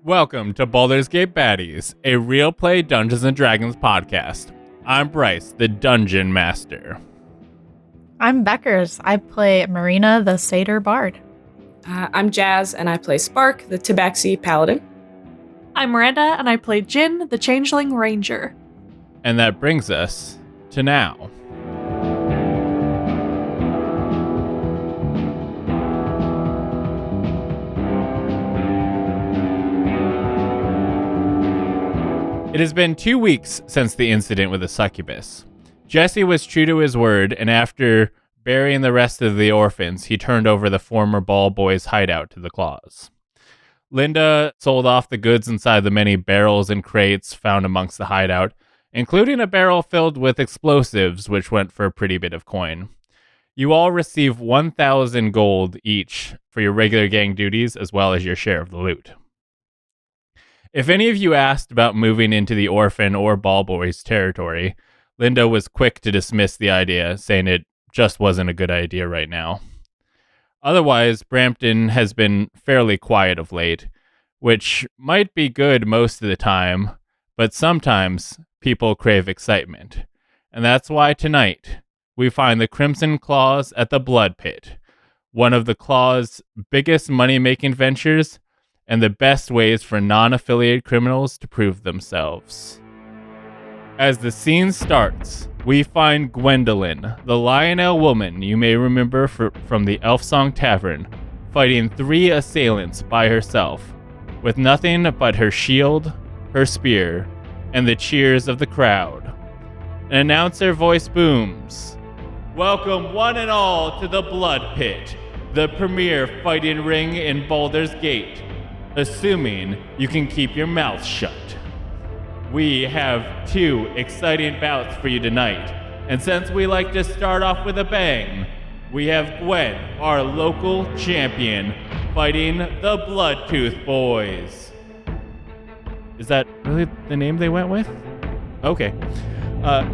Welcome to Baldur's Gate Baddies, a real play Dungeons & Dragons podcast. I'm Bryce, the Dungeon Master. I'm Beckers. I play Marina, the Satyr Bard. I'm Jazz, and I play Spark, the Tabaxi Paladin. I'm Miranda, and I play Jin, the Changeling Ranger. And that brings us to now. It has been 2 weeks since the incident with the succubus. Jesse was true to his word, and after burying the rest of the orphans, he turned over the former ball boy's hideout to the claws. Linda sold off the goods inside the many barrels and crates found amongst the hideout, including a barrel filled with explosives, which went for a pretty bit of coin. You all receive 1,000 gold each for your regular gang duties, as well as your share of the loot. If any of you asked about moving into the orphan or ball boys territory, Linda was quick to dismiss the idea, saying it just wasn't a good idea right now. Otherwise, Brampton has been fairly quiet of late, which might be good most of the time, but sometimes people crave excitement. And that's why tonight we find the Crimson Claws at the Blood Pit, one of the Claws' biggest money-making ventures, and the best ways for non-affiliated criminals to prove themselves. As the scene starts, we find Gwendolyn, the Lionel woman you may remember from the Elf Song Tavern, fighting 3 assailants by herself, with nothing but her shield, her spear, and the cheers of the crowd. An announcer voice booms, "Welcome one and all to the Blood Pit, the premier fighting ring in Baldur's Gate. Assuming you can keep your mouth shut. We have 2 exciting bouts for you tonight, and since we like to start off with a bang, we have Gwen, our local champion, fighting the Bloodtooth Boys." Is that really the name they went with? Okay.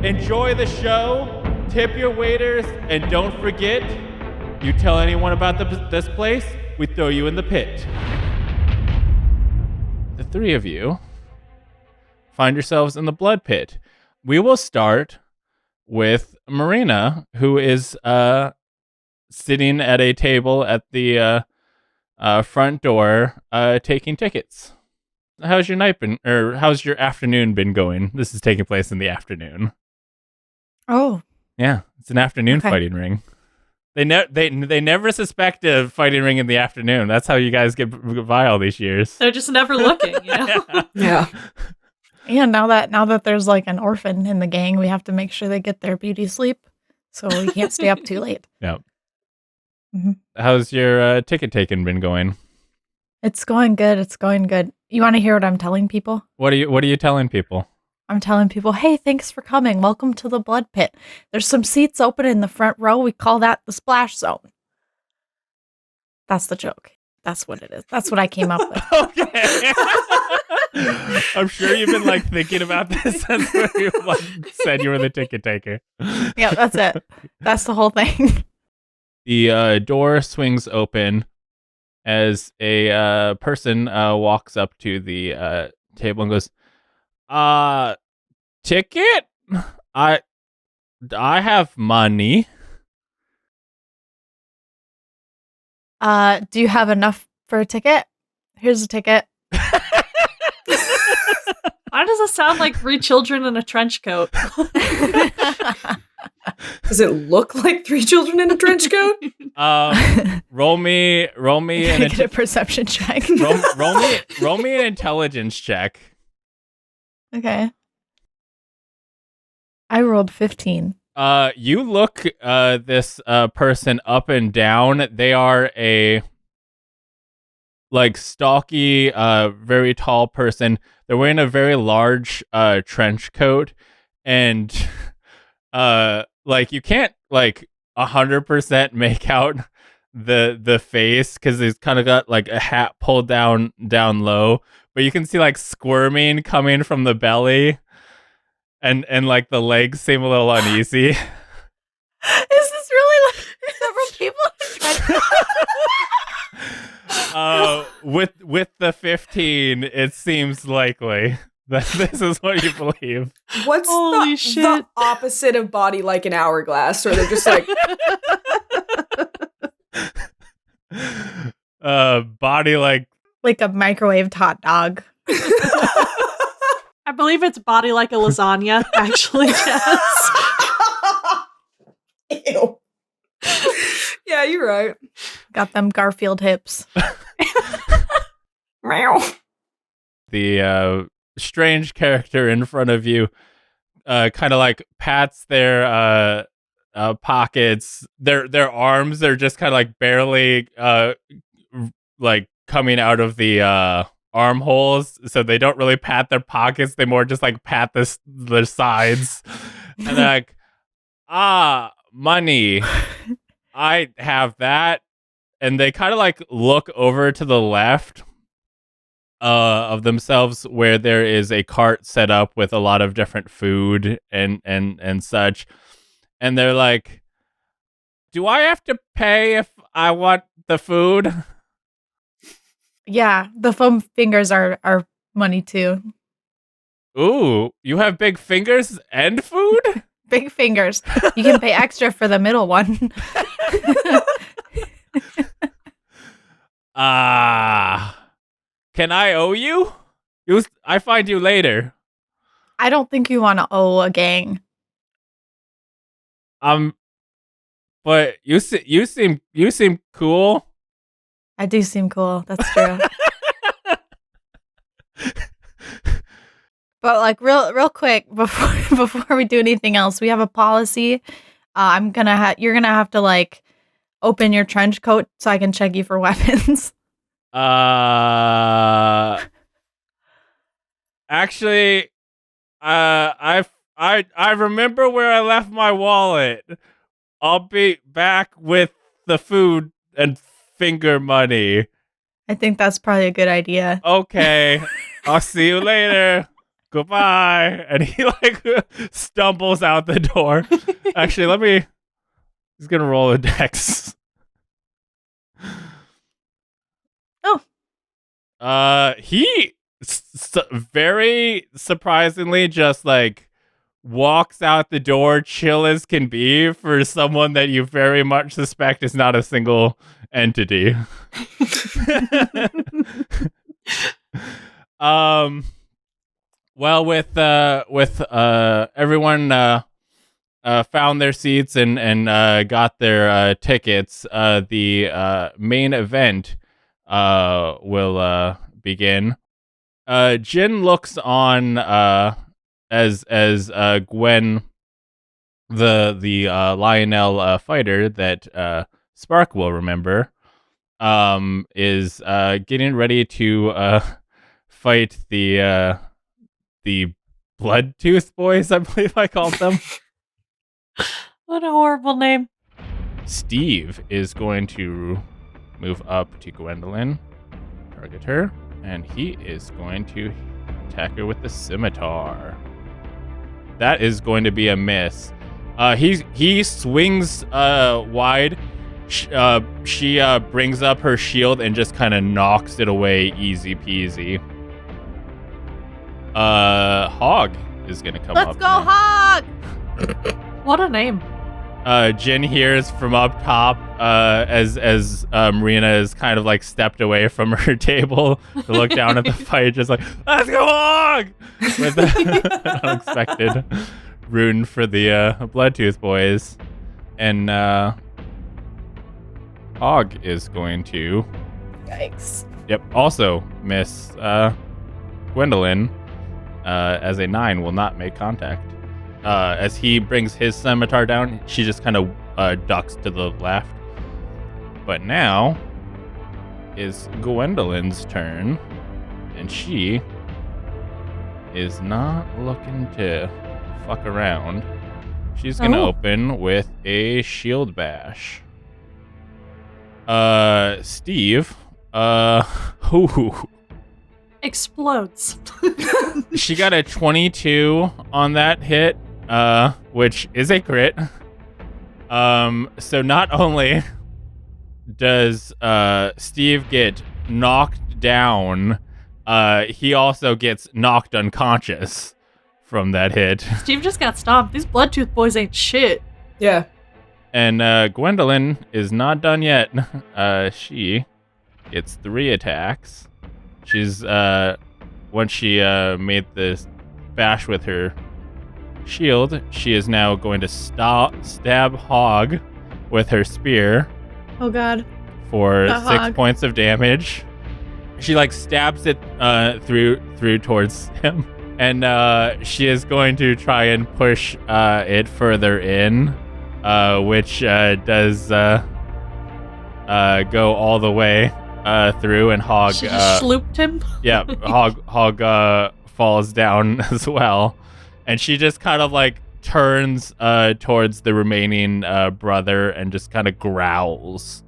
Enjoy the show, tip your waiters, and don't forget, you tell anyone about this place, we throw you in the pit. The 3 of you find yourselves in the Blood Pit. We will start with Marina, who is sitting at a table at the front door taking tickets. How's your night been, or how's your afternoon been going? This is taking place in the afternoon. Oh. Yeah, it's an afternoon fighting ring. They never suspect a fighting ring in the afternoon. That's how you guys get by all these years. They're just never looking, you know? Yeah. Yeah, now that there's like an orphan in the gang, we have to make sure they get their beauty sleep, so we can't stay up too late. Yeah. Mm-hmm. How's your ticket taking been going? It's going good. You want to hear what I'm telling people? What are you telling people? I'm telling people, hey, thanks for coming. Welcome to the Blood Pit. There's some seats open in the front row. We call that the splash zone. That's the joke. That's what it is. That's what I came up with. Okay. I'm sure you've been thinking about this since you said you were the ticket taker. Yeah, that's it. That's the whole thing. The door swings open as a person walks up to the table and goes, ticket? I have money. Do you have enough for a ticket? Here's a ticket. Why does it sound like 3 children in a trench coat? Does it look like 3 children in a trench coat? Roll me a perception check. roll me an intelligence check. Okay. I rolled 15. You look this person up and down. They are a stocky, very tall person. They're wearing a very large trench coat, and you can't 100% make out the face because he's kind of got a hat pulled down low, but you can see squirming coming from the belly, and the legs seem a little uneasy. Is this really several people? With the 15, it seems likely that this is what you believe. What's Holy the shit. opposite of body like an hourglass? Or they're just like, Body like Like a microwaved hot dog. I believe it's body like a lasagna, actually, yes. ew. Yeah, you're right. Got them Garfield hips. Meow. the strange character in front of you kind of like pats their pockets. Their arms are just kind of like barely like coming out of the armholes, so they don't really pat their pockets. They more just like pat their sides. And they're like, money. I have that. And they kind of like look over to the left of themselves, where there is a cart set up with a lot of different food and such. And they're like, do I have to pay if I want the food? Yeah, the foam fingers are money too. Ooh, you have big fingers and food? Big fingers. You can pay extra for the middle one. Can I owe you? I find you later. I don't think you want to owe a gang. But you seem cool. I do seem cool. That's true. But like real quick before we do anything else, we have a policy. You're gonna have to like open your trench coat so I can check you for weapons. Actually, I remember where I left my wallet. I'll be back with the food and finger money. I think that's probably a good idea. Okay, I'll see you later. Goodbye. And he like stumbles out the door. Actually, he's gonna roll a dex. Oh. He very surprisingly just like walks out the door, chill as can be for someone that you very much suspect is not a single entity. Well, with everyone found their seats and got their tickets, the main event will begin. Jin looks on as Gwen, the Lionel fighter that Spark will remember, is getting ready to fight the Bloodtooth boys, I believe I called them. What a horrible name. Steve is going to move up to Gwendolyn, target her, and he is going to attack her with the scimitar. That is going to be a miss. He swings wide. She brings up her shield and just kind of knocks it away, easy peasy. Hog is gonna come up. Let's go, Hog! What a name. Jin hears from up top as Marina is kind of like stepped away from her table to look down at the fight, just like, let's go, Hog! With an unexpected rune for the Bloodtooth boys. And Hog is going to... Yikes. Yep, also miss Gwendolyn, as a 9 will not make contact. As he brings his scimitar down, she just kind of ducks to the left. But now is Gwendolyn's turn, and she is not looking to fuck around. She's gonna open with a shield bash. Steve, ooh. Explodes. She got a 22 on that hit, which is a crit. So not only does Steve get knocked down, he also gets knocked unconscious from that hit. Steve just got stomped. These Bloodtooth boys ain't shit. Yeah. And Gwendolyn is not done yet. She gets 3 attacks. She's once she made this bash with her shield, she is now going to stab Hog with her spear Oh god. for The 6 Hog. points of damage. She like stabs it through towards him, and she is going to try and push it further in, which does go all the way through, and Hog She just schlooped him. yeah, Hog falls down as well, and she just kind of like turns towards the remaining brother and just kind of growls.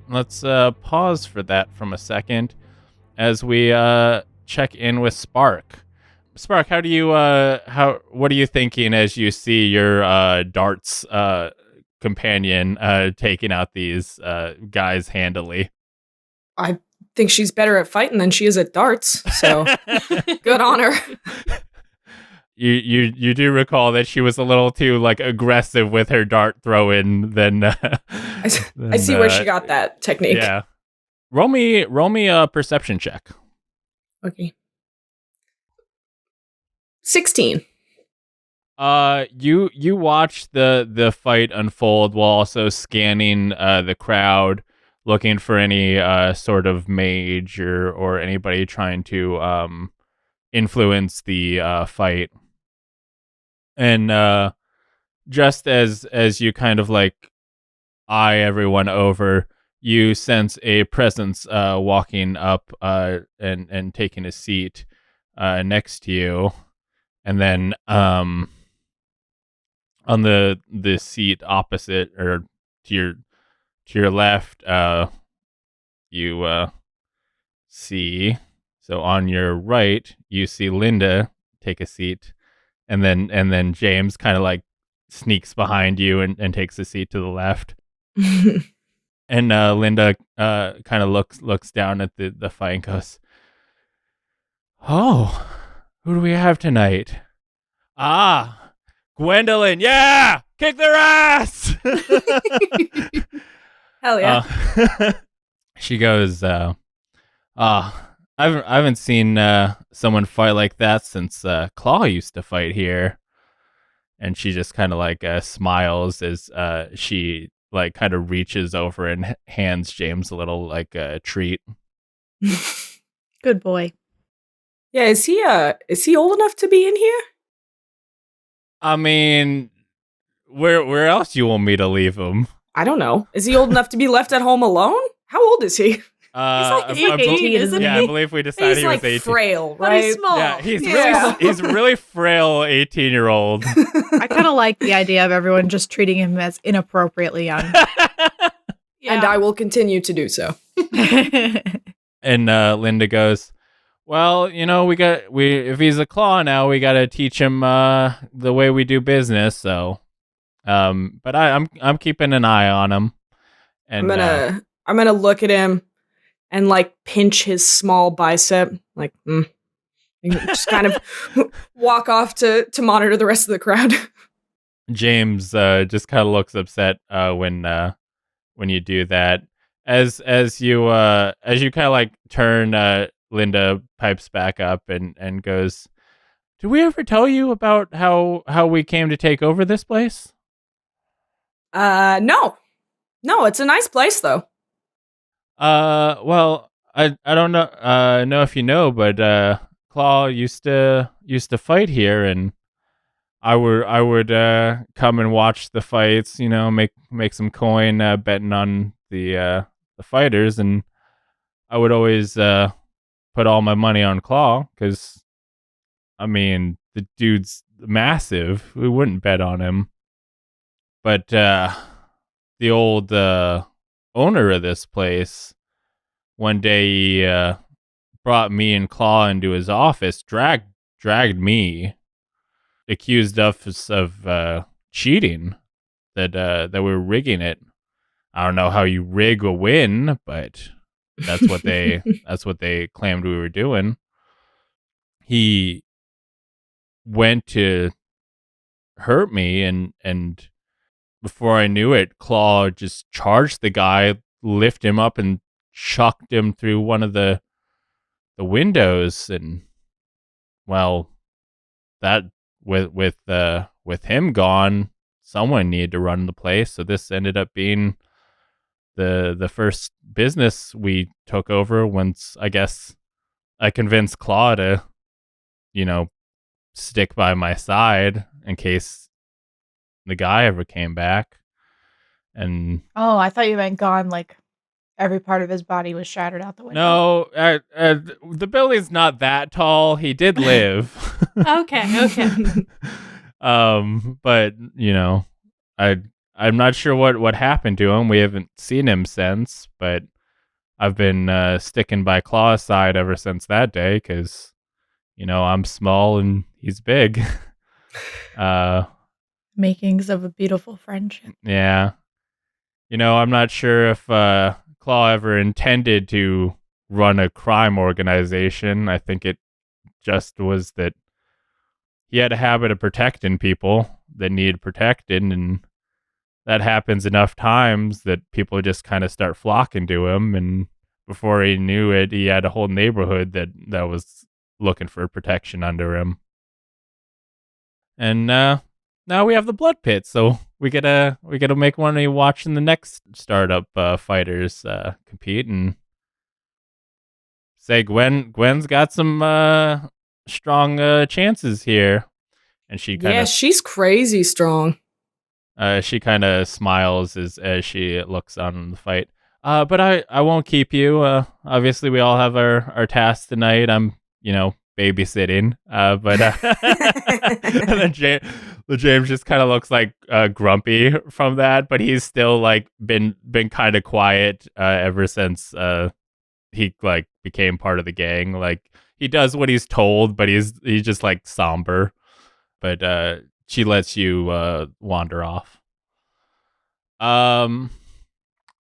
Let's pause for that from a second as we check in with Spark. Spark, what are you thinking as you see your darts companion taking out these guys handily? I think she's better at fighting than she is at darts, so good on her. You do recall that she was a little too like aggressive with her dart throwing than I see where she got that technique. Yeah. Roll me a perception check. Okay. 16. You watch the fight unfold while also scanning the crowd, looking for any sort of mage or anybody trying to influence the fight. And just as you kind of like eye everyone over, you sense a presence walking up and taking a seat next to you, and then on the seat opposite or to your left, you see. So on your right, you see Linda take a seat, and then James kind of like sneaks behind you and takes a seat to the left. And Linda kind of looks down at the fight and goes, "Oh, who do we have tonight? Ah, Gwendolyn. Yeah, kick their ass." Hell yeah. She goes, I haven't seen someone fight like that since Claw used to fight here." And she just kind of like smiles as she like kind of reaches over and hands James a little like treat. Good boy. Yeah, is he old enough to be in here? I mean, where else you want me to leave him? I don't know. Is he old enough to be left at home alone? How old is he? like 18, isn't yeah, he? I believe we decided He's he was like 18. frail, But he's right? small. Yeah, he's Yeah. really frail 18-year-old. I kind of like the idea of everyone just treating him as inappropriately young. Yeah. And I will continue to do so. And Linda goes, "Well, you know, if he's a claw now, we got to teach him the way we do business. So, but I'm keeping an eye on him." And I'm gonna look at him and like pinch his small bicep, like and just kind of walk off to monitor the rest of the crowd. James just kind of looks upset when you do that. As you kind of like turn, Linda pipes back up and goes, "Did we ever tell you about how we came to take over this place?" No, it's a nice place though. Well, I don't know if you know, but Claw used to fight here, and I would come and watch the fights, you know, make some coin betting on the fighters, and I would always put all my money on Claw because, I mean, the dude's massive. We wouldn't bet on him, but the old owner of this place, one day he brought me and Claw into his office, dragged me, accused us of cheating, that we were rigging it. I don't know how you rig a win, but that's what they claimed we were doing. He went to hurt me, and before I knew it, Claw just charged the guy, lifted him up, and chucked him through one of the windows. And well, that with him gone, someone needed to run the place. So this ended up being the first business we took over once I guess I convinced Claw to, stick by my side in case the guy ever came back. And Oh, I thought you meant gone, like every part of his body was shattered out the window. no, the building's not that tall. He did live. Okay. But I'm not sure what happened to him. We haven't seen him since, but I've been sticking by Claw's side ever since that day because, I'm small and he's big. Makings of a beautiful friendship. Yeah. I'm not sure if Claw ever intended to run a crime organization. I think it just was that he had a habit of protecting people that needed protected, and that happens enough times that people just kind of start flocking to him, and before he knew it, he had a whole neighborhood that was looking for protection under him. And now we have the blood pit, so we gotta make one of watching the next startup fighters compete and say Gwen's got some strong chances here. And she kind of she's crazy strong. She kind of smiles as she looks on the fight. But I won't keep you. Obviously, we all have our tasks tonight. I'm, babysitting. But and then James just kind of looks like grumpy from that. But he's still like been kind of quiet ever since he like became part of the gang. Like he does what he's told, but he's just like somber. But she lets you wander off.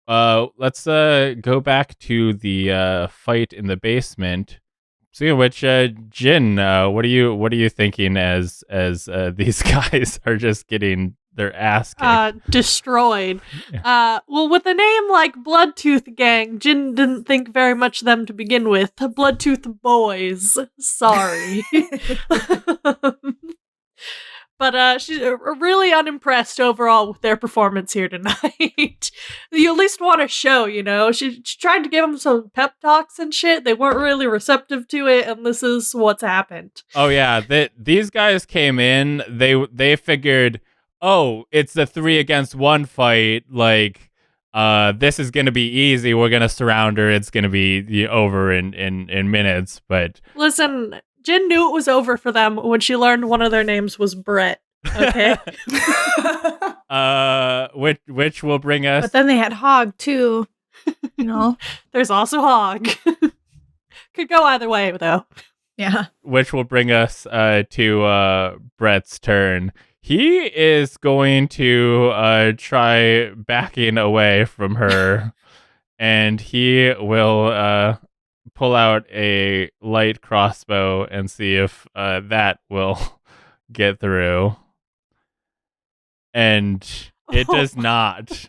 Let's go back to the fight in the basement. Speaking of which, Jin, what are you thinking as these guys are just getting their ass kicked? Destroyed. Yeah. Well, with a name like Bloodtooth Gang, Jin didn't think very much of them to begin with. Bloodtooth Boys. Sorry. But she's really unimpressed overall with their performance here tonight. You at least want to show, She tried to give them some pep talks and shit. They weren't really receptive to it, and this is what's happened. Oh yeah, these guys came in. They figured, oh, it's the 3 against 1 fight. Like, this is gonna be easy. We're gonna surround her. It's gonna be over in minutes. But listen. Jin knew it was over for them when she learned one of their names was Brett. Okay. Which will bring us. But then they had Hog too. There's also Hog. Could go either way though. Yeah. Which will bring us to Brett's turn. He is going to try backing away from her, and he will pull out a light crossbow and see if that will get through. And it does not.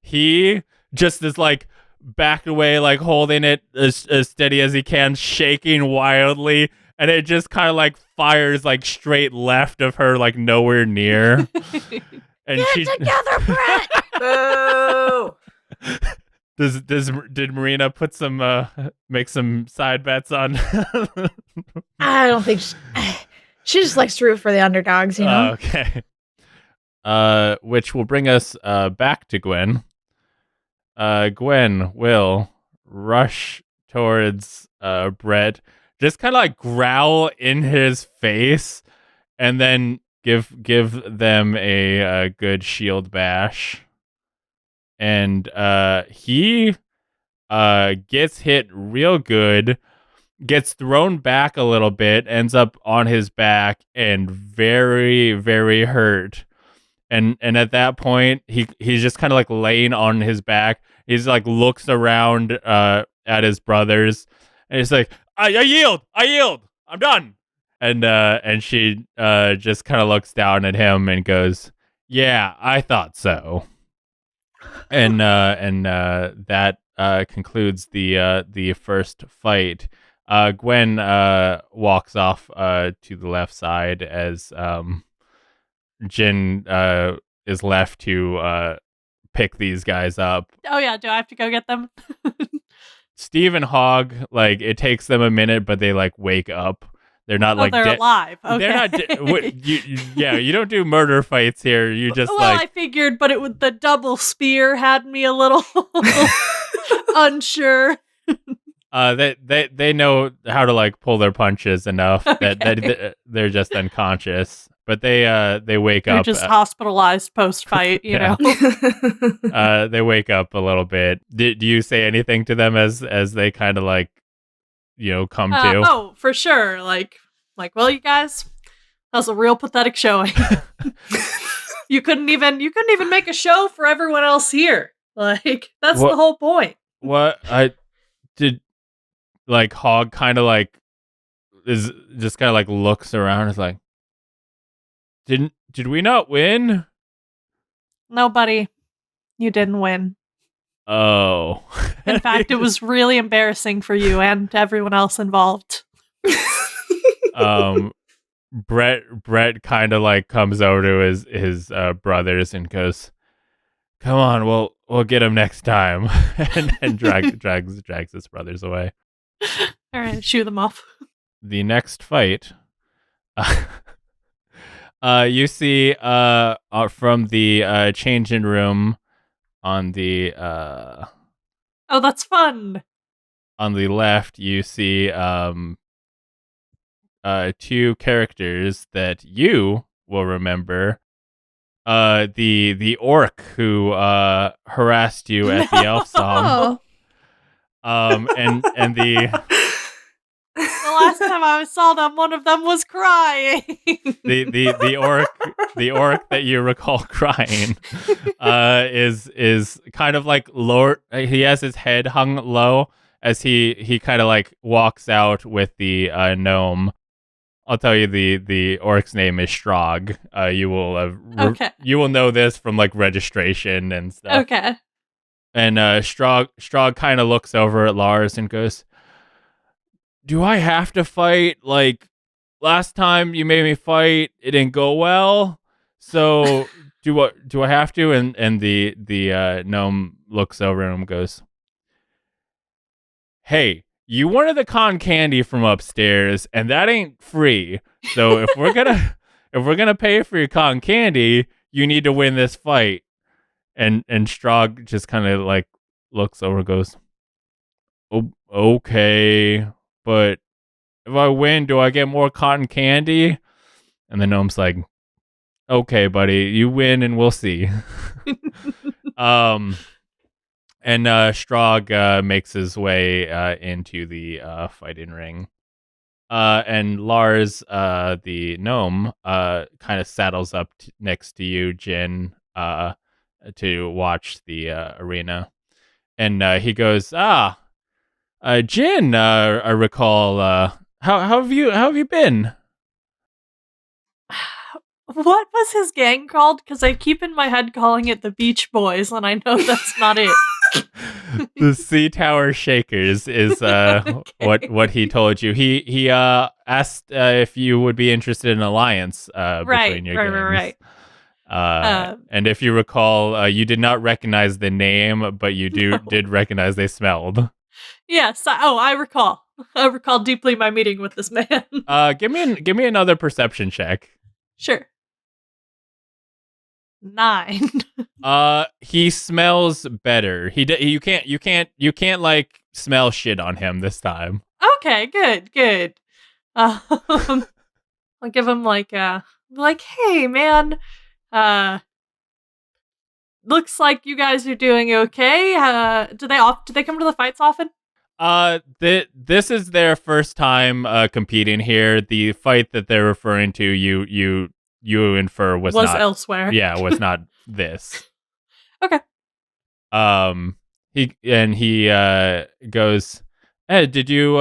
He just is like backed away, like holding it as steady as he can, shaking wildly, and it just kind of like fires like straight left of her, like nowhere near. And Get together, Brett! Boo! Did Marina put some make some side bets on? I don't think she just likes to root for the underdogs, Okay. Which will bring us back to Gwen. Gwen will rush towards Brett, just kind of like growl in his face, and then give them a good shield bash. And he gets hit real good, gets thrown back a little bit, ends up on his back and very, very hurt. And at that point, he's just kind of like laying on his back. He's like looks around at his brothers, and he's like, I yield, I'm done. And she just kind of looks down at him and goes, "Yeah, I thought so." And that concludes the first fight. Gwen walks off to the left side as Jin is left to pick these guys up. Oh yeah, do I have to go get them? Steve and Hog, like, it takes them a minute, but they like wake up. They're not like they're alive. Okay. They're not. You don't do murder fights here. You just I figured, but the double spear had me a little unsure. They know how to like pull their punches enough that they're just unconscious. But they wake They're up. Just hospitalized post fight, you know. They wake up a little bit. Do you say anything to them as they kind of like, come to? Oh, for sure. Like, well, you guys, that was a real pathetic showing. You couldn't even make a show for everyone else here. Like, that's the whole point. What I did, like, Hog kind of like is just kind of like looks around. Is like, did we not win? No, buddy, you didn't win. Oh. In fact, it was really embarrassing for you and everyone else involved. Brett kind of like comes over to his brothers and goes, "Come on, we'll get him next time," and drags his brothers away. All right, shoo them off. The next fight, you see from the changing room on the oh, that's fun. On the left, you see two characters that you will remember. The orc who harassed you at the elf song. And the last time I saw them, one of them was crying. the orc that you recall crying is kind of like lower. He has his head hung low as he kind of like walks out with the gnome. I'll tell you the orc's name is Strog. You will know this from like registration and stuff. Okay. And Strog kind of looks over at Lars and goes, "Do I have to fight? Like, last time you made me fight, it didn't go well. So do I have to?" And the gnome looks over at him and goes, "Hey, you wanted the cotton candy from upstairs, and that ain't free. So if we're gonna pay for your cotton candy, you need to win this fight." And Strog just kind of like looks over and goes, "Oh, okay, but if I win, do I get more cotton candy?" And the gnome's like, "Okay, buddy, you win and we'll see." And Strog makes his way into the fighting ring. And Lars, the gnome, kind of saddles up next to you, Jin, to watch the arena. And he goes, "Jin, I recall. How have you been?" What was his gang called? Because I keep in my head calling it the Beach Boys, and I know that's not it. The Sea Tower Shakers is okay. what he told you. He asked if you would be interested in an alliance between your gangs. Right. And if you recall, you did not recognize the name, but you did recognize they smelled. Yes. I recall. I recall deeply my meeting with this man. Give me another perception check. Sure. 9. He smells better. You can't like smell shit on him this time. Okay, good. I'll give him like, "Hey man, looks like you guys are doing okay. Do they come to the fights often?" This is their first time competing here. The fight that they're referring to, you infer was not elsewhere. Yeah, was not this. Okay. He goes, "Ed, did you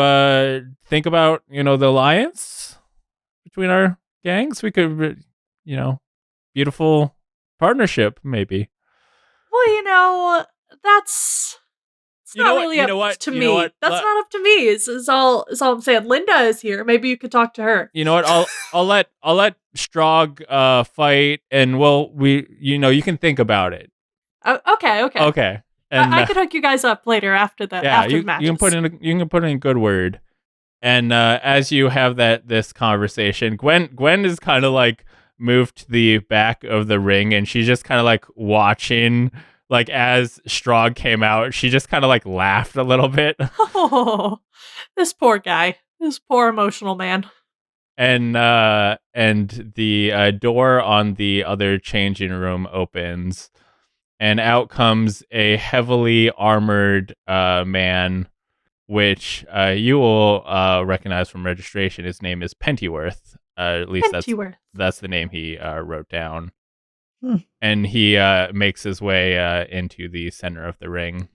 think about, the alliance between our gangs? We could, beautiful partnership maybe." Well, that's it's not really up to me. That's not up to me. Is all I'm saying. Linda is here. Maybe you could talk to her. You know what? I'll let Strog fight, and you can think about it. Okay. And I could hook you guys up later after the after the matches. You can put in a good word. And as you have this conversation, Gwen is kind of like moved to the back of the ring, and she's just kind of like watching. Like as Strog came out, she just kind of like laughed a little bit. Oh, this poor guy, this poor emotional man. And the door on the other changing room opens, and out comes a heavily armored man, which you will recognize from registration. His name is Pentyworth. At least that's the name he wrote down. And he makes his way into the center of the ring.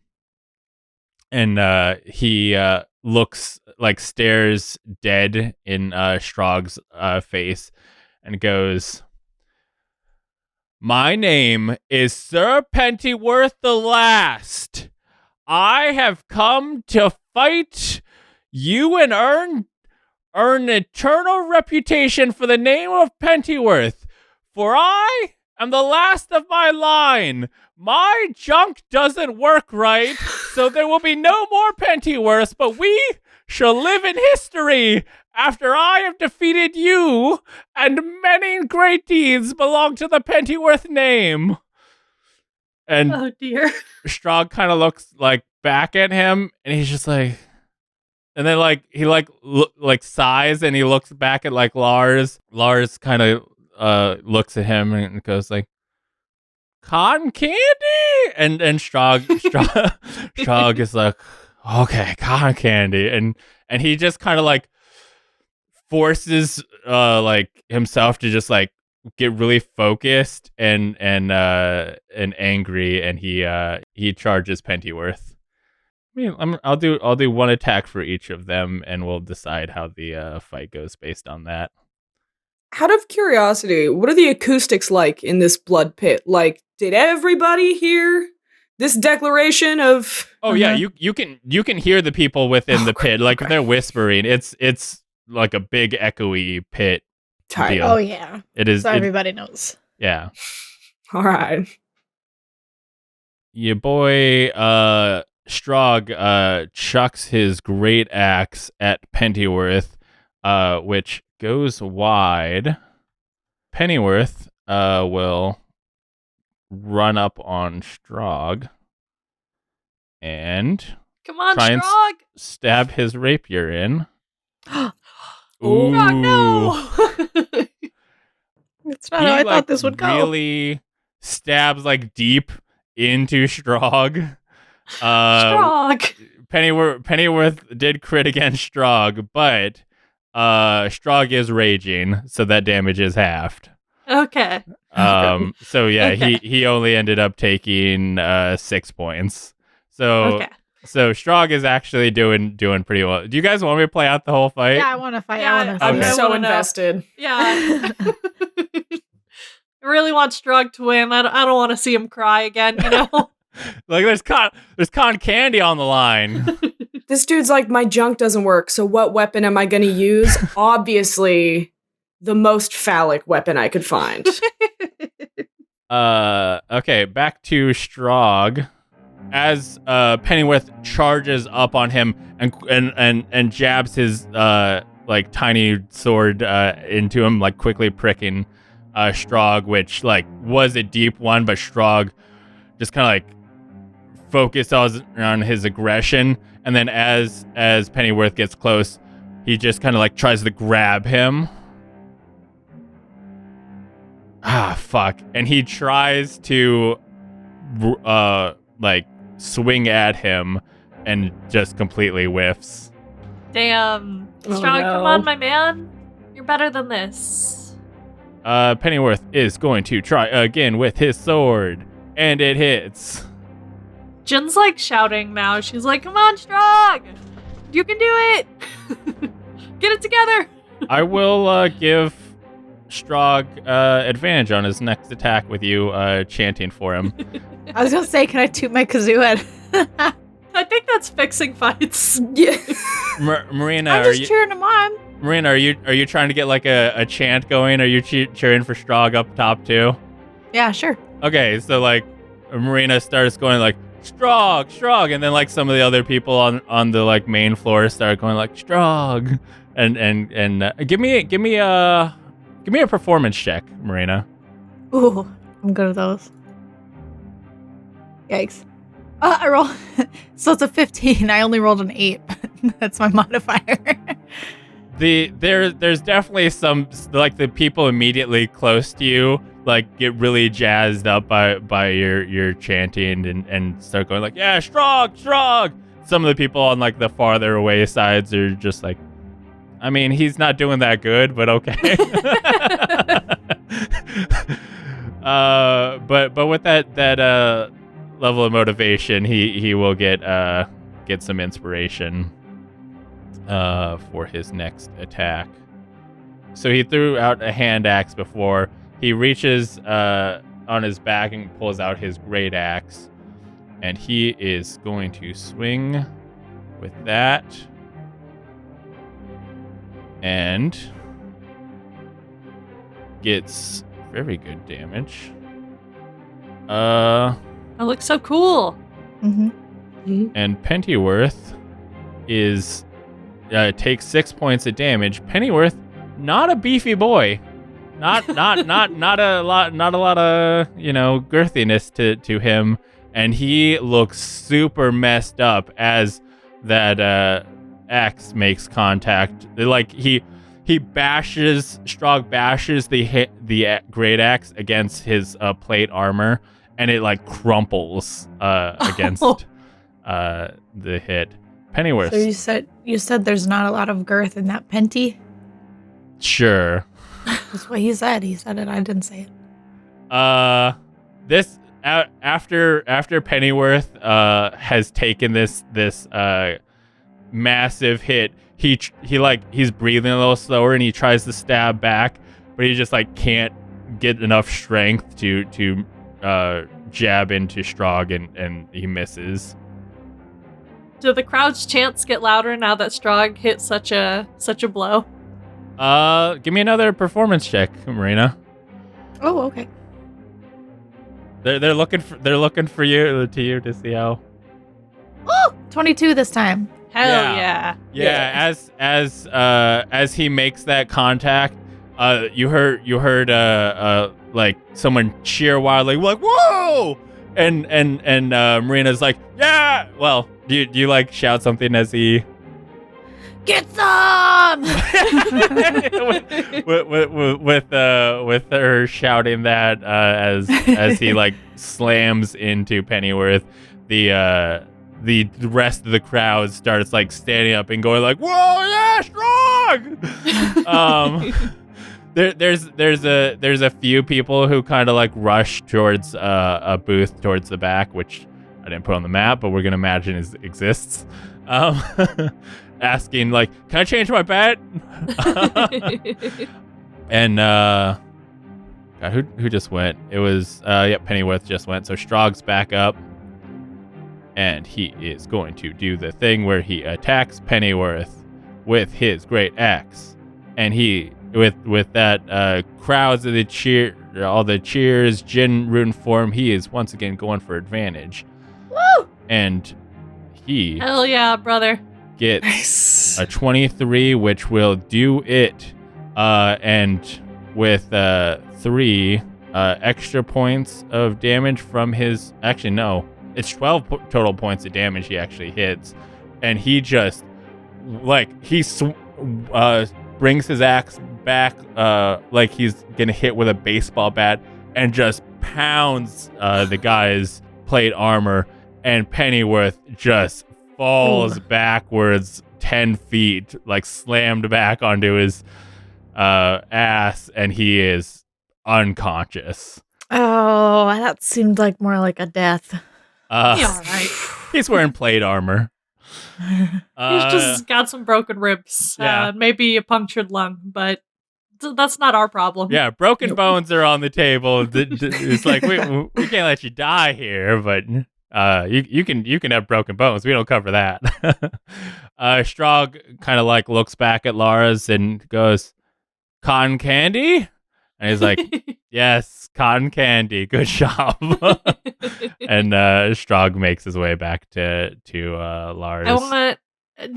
And he stares dead in Strog's face and goes, "My name is Sir Pentyworth the Last. I have come to fight you and earn an eternal reputation for the name of Pentyworth. For I am the last of my line. My junk doesn't work right, so there will be no more Pentyworths, but we shall live in history after I have defeated you, and many great deeds belong to the Pentyworth name." And oh dear. Strog kind of looks like back at him, and he's just like, and then he sighs, and he looks back at like Lars. Lars kind of looks at him and goes like, "Cotton candy?" And Strog is like, "Okay, cotton candy." And he just kind of like forces himself to just like get really focused and angry, and he charges Pentyworth. I mean, I'll do one attack for each of them, and we'll decide how the fight goes based on that. Out of curiosity, what are the acoustics like in this blood pit? Like, did everybody hear this declaration of? Oh yeah, you can hear the people within the pit. Like if they're whispering, it's like a big echoey pit. Deal. Oh yeah, it is. So everybody knows. Yeah. All right. Your boy Strog chucks his great axe at Pentyworth, which goes wide. Pentyworth will run up on Strog and come on, try Strog, and stab his rapier in. Ooh. No. It's not how I thought this would go. Really stabs like deep into Strog. Strog. Pentyworth did crit against Strog, but Strog is raging, so that damage is halved. Okay. So yeah, okay. he only ended up taking 6 points. So okay. So Strog is actually doing pretty well. Do you guys want me to play out the whole fight? Yeah, I want to fight. Yeah, I'm so invested. Yeah. I really want Strog to win. I don't want to see him cry again, you know? Like there's cotton candy on the line. This dude's like, my junk doesn't work, so what weapon am I going to use? Obviously, the most phallic weapon I could find. Okay, back to Strog. As Pentyworth charges up on him and jabs his like tiny sword into him, like quickly pricking Strog, which like was a deep one, but Strog just kind of like focused on his aggression, and then as Pentyworth gets close, he just kind of like tries to grab him. Fuck. And he tries to like swing at him and just completely whiffs. Damn. Strog, come on, my man. You're better than this. Pennyworth is going to try again with his sword, and it hits. Jin's like shouting now. She's like, "Come on, Strog! You can do it! Get it together!" I will give Strog advantage on his next attack with you chanting for him. I was gonna say, can I toot my kazoo head? I think that's fixing fights. Yeah. Marina, I'm just cheering him on. Marina, are you trying to get like a chant going? Are you cheering for Strog up top too? Yeah, sure. Okay, so like Marina starts going like Strog, and then like some of the other people on the like main floor start going like Strog, and give me a performance check, Marina. Ooh, I'm good at those. Yikes. I roll. So it's a 15. I only rolled an 8. That's my modifier. There's definitely some like the people immediately close to you like get really jazzed up by your chanting and start going like, yeah, Strog. Some of the people on like the farther away sides are just like, I mean, he's not doing that good, but okay. But with that level of motivation, he will get some inspiration for his next attack. So he threw out a hand axe before. He reaches on his back and pulls out his great axe, and he is going to swing with that and gets very good damage. That looks so cool. Mm-hmm. And Pennyworth is takes 6 points of damage. Pennyworth, not a beefy boy, not a lot of girthiness to him, and he looks super messed up as that axe makes contact. Like Strog bashes the great axe against his plate armor, and it like crumples against the hit. Pennyworth. So you said there's not a lot of girth in that penty? Sure. That's what he said. He said it. I didn't say it. This after Pennyworth has taken this massive hit, he's breathing a little slower and he tries to stab back, but he just like can't get enough strength to jab into Strog, and he misses. Do the crowd's chants get louder now that Strog hit such a blow? Give me another performance check, Marina. Oh, okay. They're looking for you to see how. Oh, 22 this time. Hell yeah. Yeah. As he makes that contact, you heard like someone cheer wildly, like whoa, and Marina's like, yeah. Well, do you like shout something as he get some? with her shouting that as he like slams into Pennyworth, the rest of the crowd starts like standing up and going like, whoa, yeah, Strong. There's a few people who kind of like rush towards a booth towards the back, which I didn't put on the map, but we're gonna imagine exists. Asking like, can I change my bet? And God, who just went? It was Pennyworth just went. So Strog's back up, and he is going to do the thing where he attacks Pennyworth with his great axe, and he with that crowds of all the cheers, Jin rooting for him. He is once again going for advantage. Woo! And he hell yeah, brother. Gets a 23, which will do it. And with 3 extra points of damage from his... Actually, no. It's 12 total points of damage he actually hits. And he just... Like, he brings his axe back like he's going to hit with a baseball bat and just pounds the guy's plate armor. And Pennyworth just falls backwards 10 feet, like slammed back onto his ass, and he is unconscious. Oh, that seemed like more like a death. He all right. He's wearing plate armor. He's just got some broken ribs. Yeah. Maybe a punctured lung, but that's not our problem. Yeah, broken bones are on the table. It's like we can't let you die here, but you can have broken bones. We don't cover that. Strog kind of like looks back at Lars and goes, "Cotton candy?" And he's like, "Yes, cotton candy. Good job." And Strog makes his way back to Lars.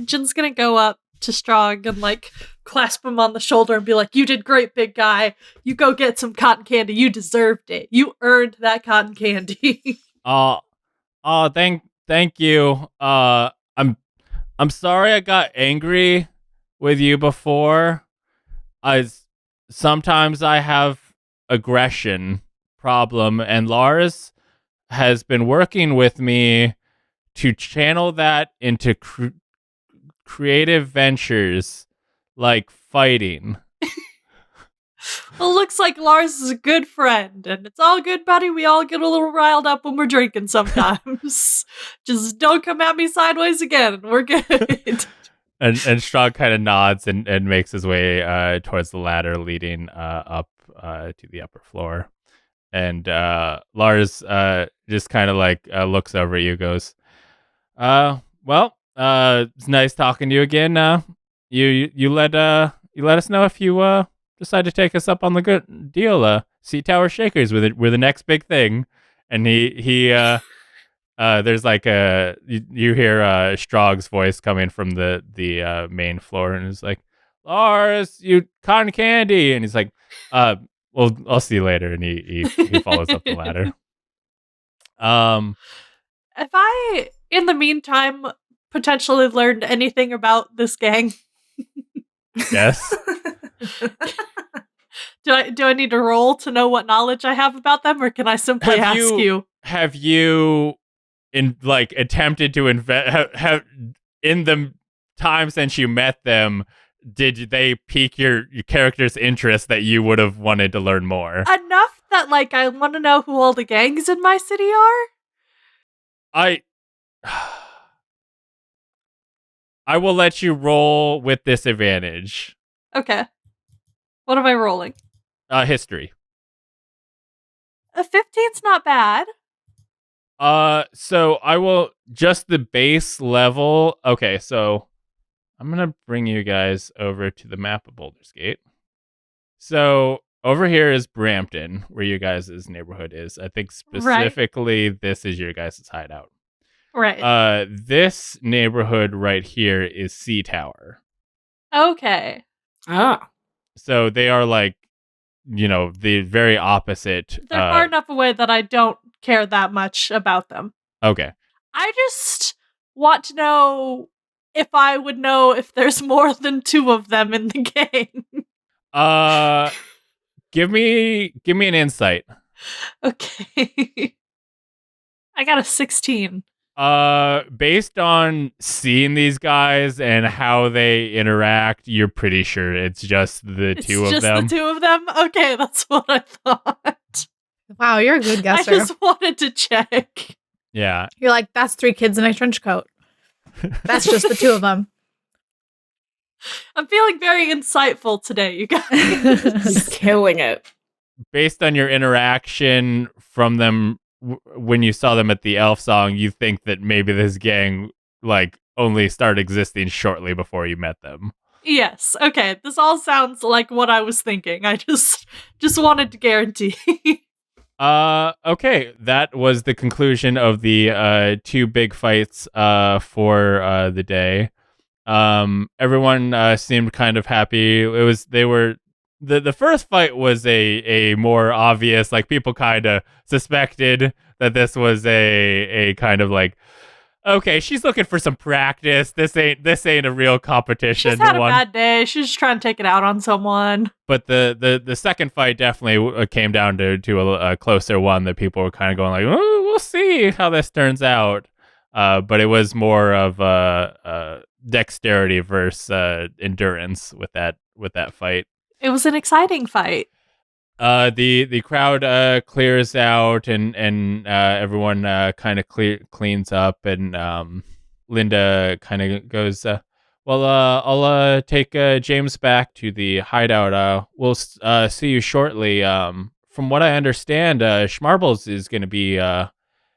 Jin's gonna go up to Strog and like clasp him on the shoulder and be like, "You did great, big guy. You go get some cotton candy. You deserved it. You earned that cotton candy." Thank you. I'm sorry I got angry with you before. Sometimes I have aggression problem, and Lars has been working with me to channel that into creative ventures like fighting. Well, looks like Lars is a good friend, and it's all good, buddy. We all get a little riled up when we're drinking sometimes. Just don't come at me sideways again, and we're good. And Strahd kind of nods and makes his way towards the ladder leading up to the upper floor. And Lars just kind of like looks over at you, goes, "Well, it's nice talking to you again. You let us know if you decide to take us up on the good deal. Sea Tower Shakers we're the next big thing." And he there's like you hear Strog's voice coming from the main floor, and it's like, "Lars, you cotton candy," and he's like, "Well, I'll see you later," and he follows up the ladder. If I, in the meantime, potentially learned anything about this gang, Yes. do I need to roll to know what knowledge I have about them, or can I simply ask you? Have you attempted to have in the time since you met them? Did they pique your character's interest that you would have wanted to learn more? Enough that like I want to know who all the gangs in my city are? I will let you roll with disadvantage. Okay. What am I rolling? History. A 15's not bad. So I will just the base level. Okay, so I'm gonna bring you guys over to the map of Baldur's Gate. So over here is Brampton, where you guys' neighborhood is. I think specifically this is your guys' hideout. Right. This neighborhood right here is Sea Tower. Okay. Ah. So they are like, the very opposite. They're far enough away that I don't care that much about them. Okay. I just want to know if I would know if there's more than 2 of them in the game. Give me an insight. Okay. I got a 16. Based on seeing these guys and how they interact, you're pretty sure it's just the two of them. It's just the 2 of them? Okay, that's what I thought. Wow, you're a good guesser. I just wanted to check. Yeah. You're like, that's 3 kids in a trench coat. That's just the 2 of them. I'm feeling very insightful today, you guys. He's killing it. Based on your interaction from them when you saw them at the Elf Song, you think that maybe this gang only started existing shortly before you met them. Yes. Okay. This all sounds like what I was thinking. I just wanted to guarantee. Okay. That was the conclusion of the 2 big fights for the day. Everyone seemed kind of happy. The first fight was a more obvious, people kind of suspected that this was a kind of okay, she's looking for some practice. This ain't a real competition. She's had a bad day. She's just trying to take it out on someone. But the second fight definitely came down to a closer one that people were kind of going oh, we'll see how this turns out. But it was more of dexterity versus endurance with that fight. It was an exciting fight. The crowd clears out and everyone kind of cleans up, and Linda kind of goes, well, I'll take James back to the hideout. We'll see you shortly. From what I understand, Shmarbles is going to be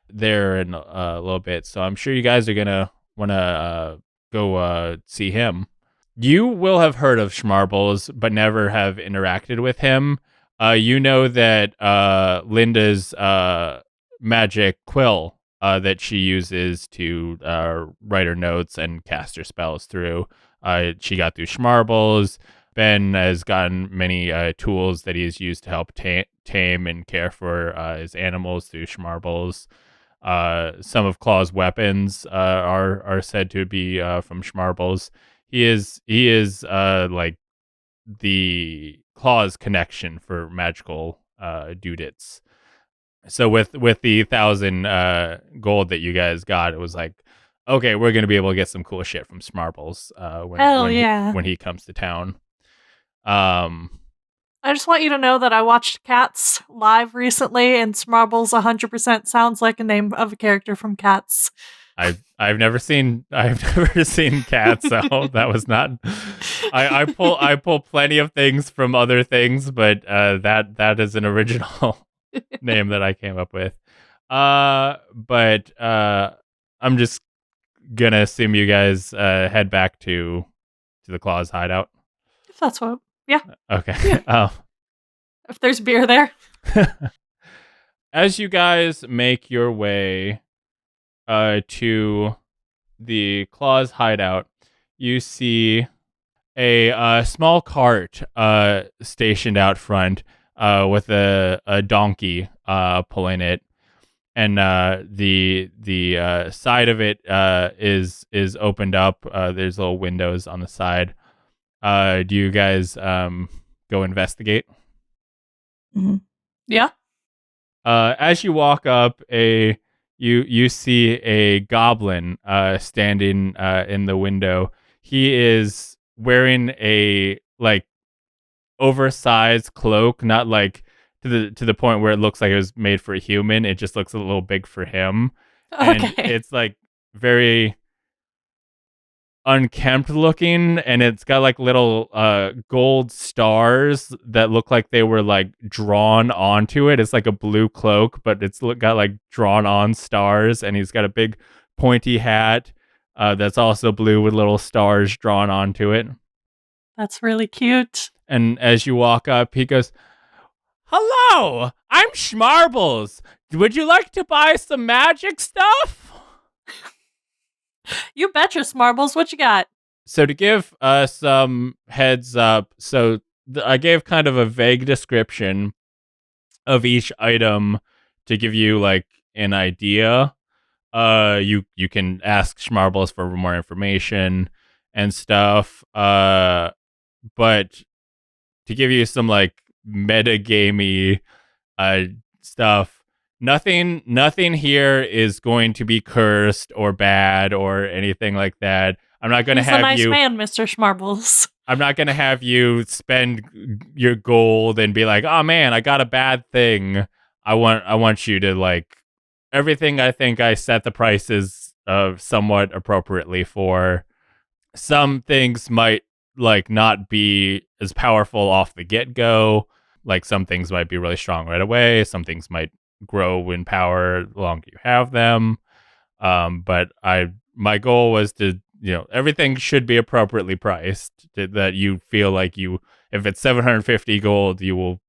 there in a little bit, so I'm sure you guys are going to want to go see him. You will have heard of Shmarbles, but never have interacted with him. You know that Linda's magic quill that she uses to write her notes and cast her spells through. She got through Shmarbles. Ben has gotten many tools that he has used to help tame and care for his animals through Shmarbles. Some of Claw's weapons are said to be from Shmarbles. He is like the Claw's connection for magical dudits. So with the 1,000 gold that you guys got, it was like, okay, we're gonna be able to get some cool shit from Shmarbles when he comes to town. I just want you to know that I watched Cats live recently, and Shmarbles 100% sounds like a name of a character from Cats. I've never seen Cats, so that was not. I pull plenty of things from other things, but that is an original name that I came up with. But I'm just gonna assume you guys head back to the Claw's hideout. If that's what, yeah. Okay. Yeah. If there's beer there. As you guys make your way to the Claw's hideout, you see a small cart stationed out front with a donkey pulling it, and the side of it is opened up. There's little windows on the side. Do you guys go investigate? Mm-hmm. Yeah. As you walk up, you see a goblin standing in the window. He is wearing a like oversized cloak, not like to the point where it looks like it was made for a human. It just looks a little big for him. And it's like very unkempt looking, and it's got like little gold stars that look like they were like drawn onto it. It's like a blue cloak, but it's got like drawn on stars, and he's got a big pointy hat that's also blue with little stars drawn onto it. That's really cute. And as you walk up, he goes, "Hello, I'm Shmarbles. Would you like to buy some magic stuff?" You betcha, Shmarbles. What you got? So to give some heads up, so I gave kind of a vague description of each item to give you like an idea. You can ask Shmarbles for more information and stuff. But to give you some like metagamey stuff, nothing here is going to be cursed or bad or anything like that. I'm not going to have a nice you, man, Mr. Shmarbles. I'm not going to have you spend your gold and be like, "Oh man, I got a bad thing." I want you to like everything. I think I set the prices somewhat appropriately for. Some things might like not be as powerful off the get-go. Like some things might be really strong right away. Some things might grow in power the longer you have them. But my goal was to, everything should be appropriately priced that you feel like if it's 750 gold, you will